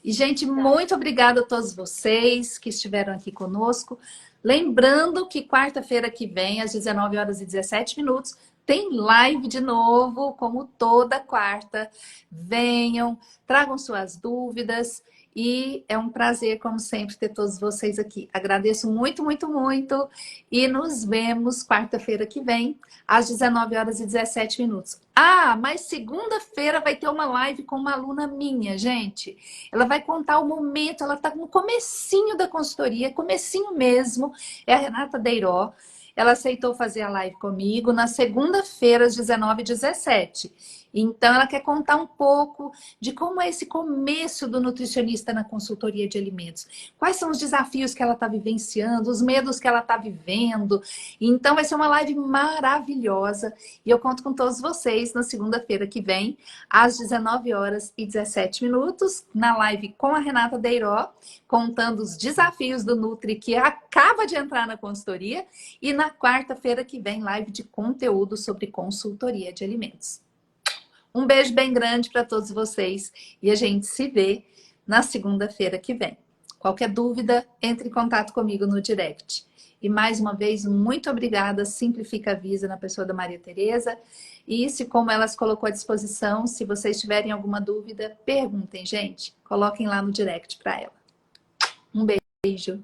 E, gente, Tchau. muito obrigada a todos vocês que estiveram aqui conosco. Lembrando que quarta-feira que vem, às 19 horas e 17 minutos, tem live de novo, como toda quarta. Venham, tragam suas dúvidas e é um prazer, como sempre, ter todos vocês aqui. Agradeço muito, muito, muito e nos vemos quarta-feira que vem, às 19 horas e 17 minutos. Ah, mas segunda-feira vai ter uma live com uma aluna minha, gente. Ela vai contar o momento, ela está no comecinho da consultoria, comecinho mesmo. É a Renata Deiró. Ela aceitou fazer a live comigo na segunda-feira, às 19h17. Então, ela quer contar um pouco de como é esse começo do nutricionista na consultoria de alimentos. Quais são os desafios que ela está vivenciando, os medos que ela está vivendo. Então, vai ser uma live maravilhosa. E eu conto com todos vocês na segunda-feira que vem, às 19 horas e 17 minutos, na live com a Renata Deiró, contando os desafios do Nutri que acaba de entrar na consultoria, e na quarta-feira que vem, live de conteúdo sobre consultoria de alimentos. Um beijo bem grande para todos vocês e a gente se vê na segunda-feira que vem. Qualquer dúvida, entre em contato comigo no direct. E mais uma vez, muito obrigada, Simplifica a Visa, na pessoa da Maria Tereza. E se, como ela se colocou à disposição, se vocês tiverem alguma dúvida, perguntem, gente. Coloquem lá no direct para ela. Um beijo.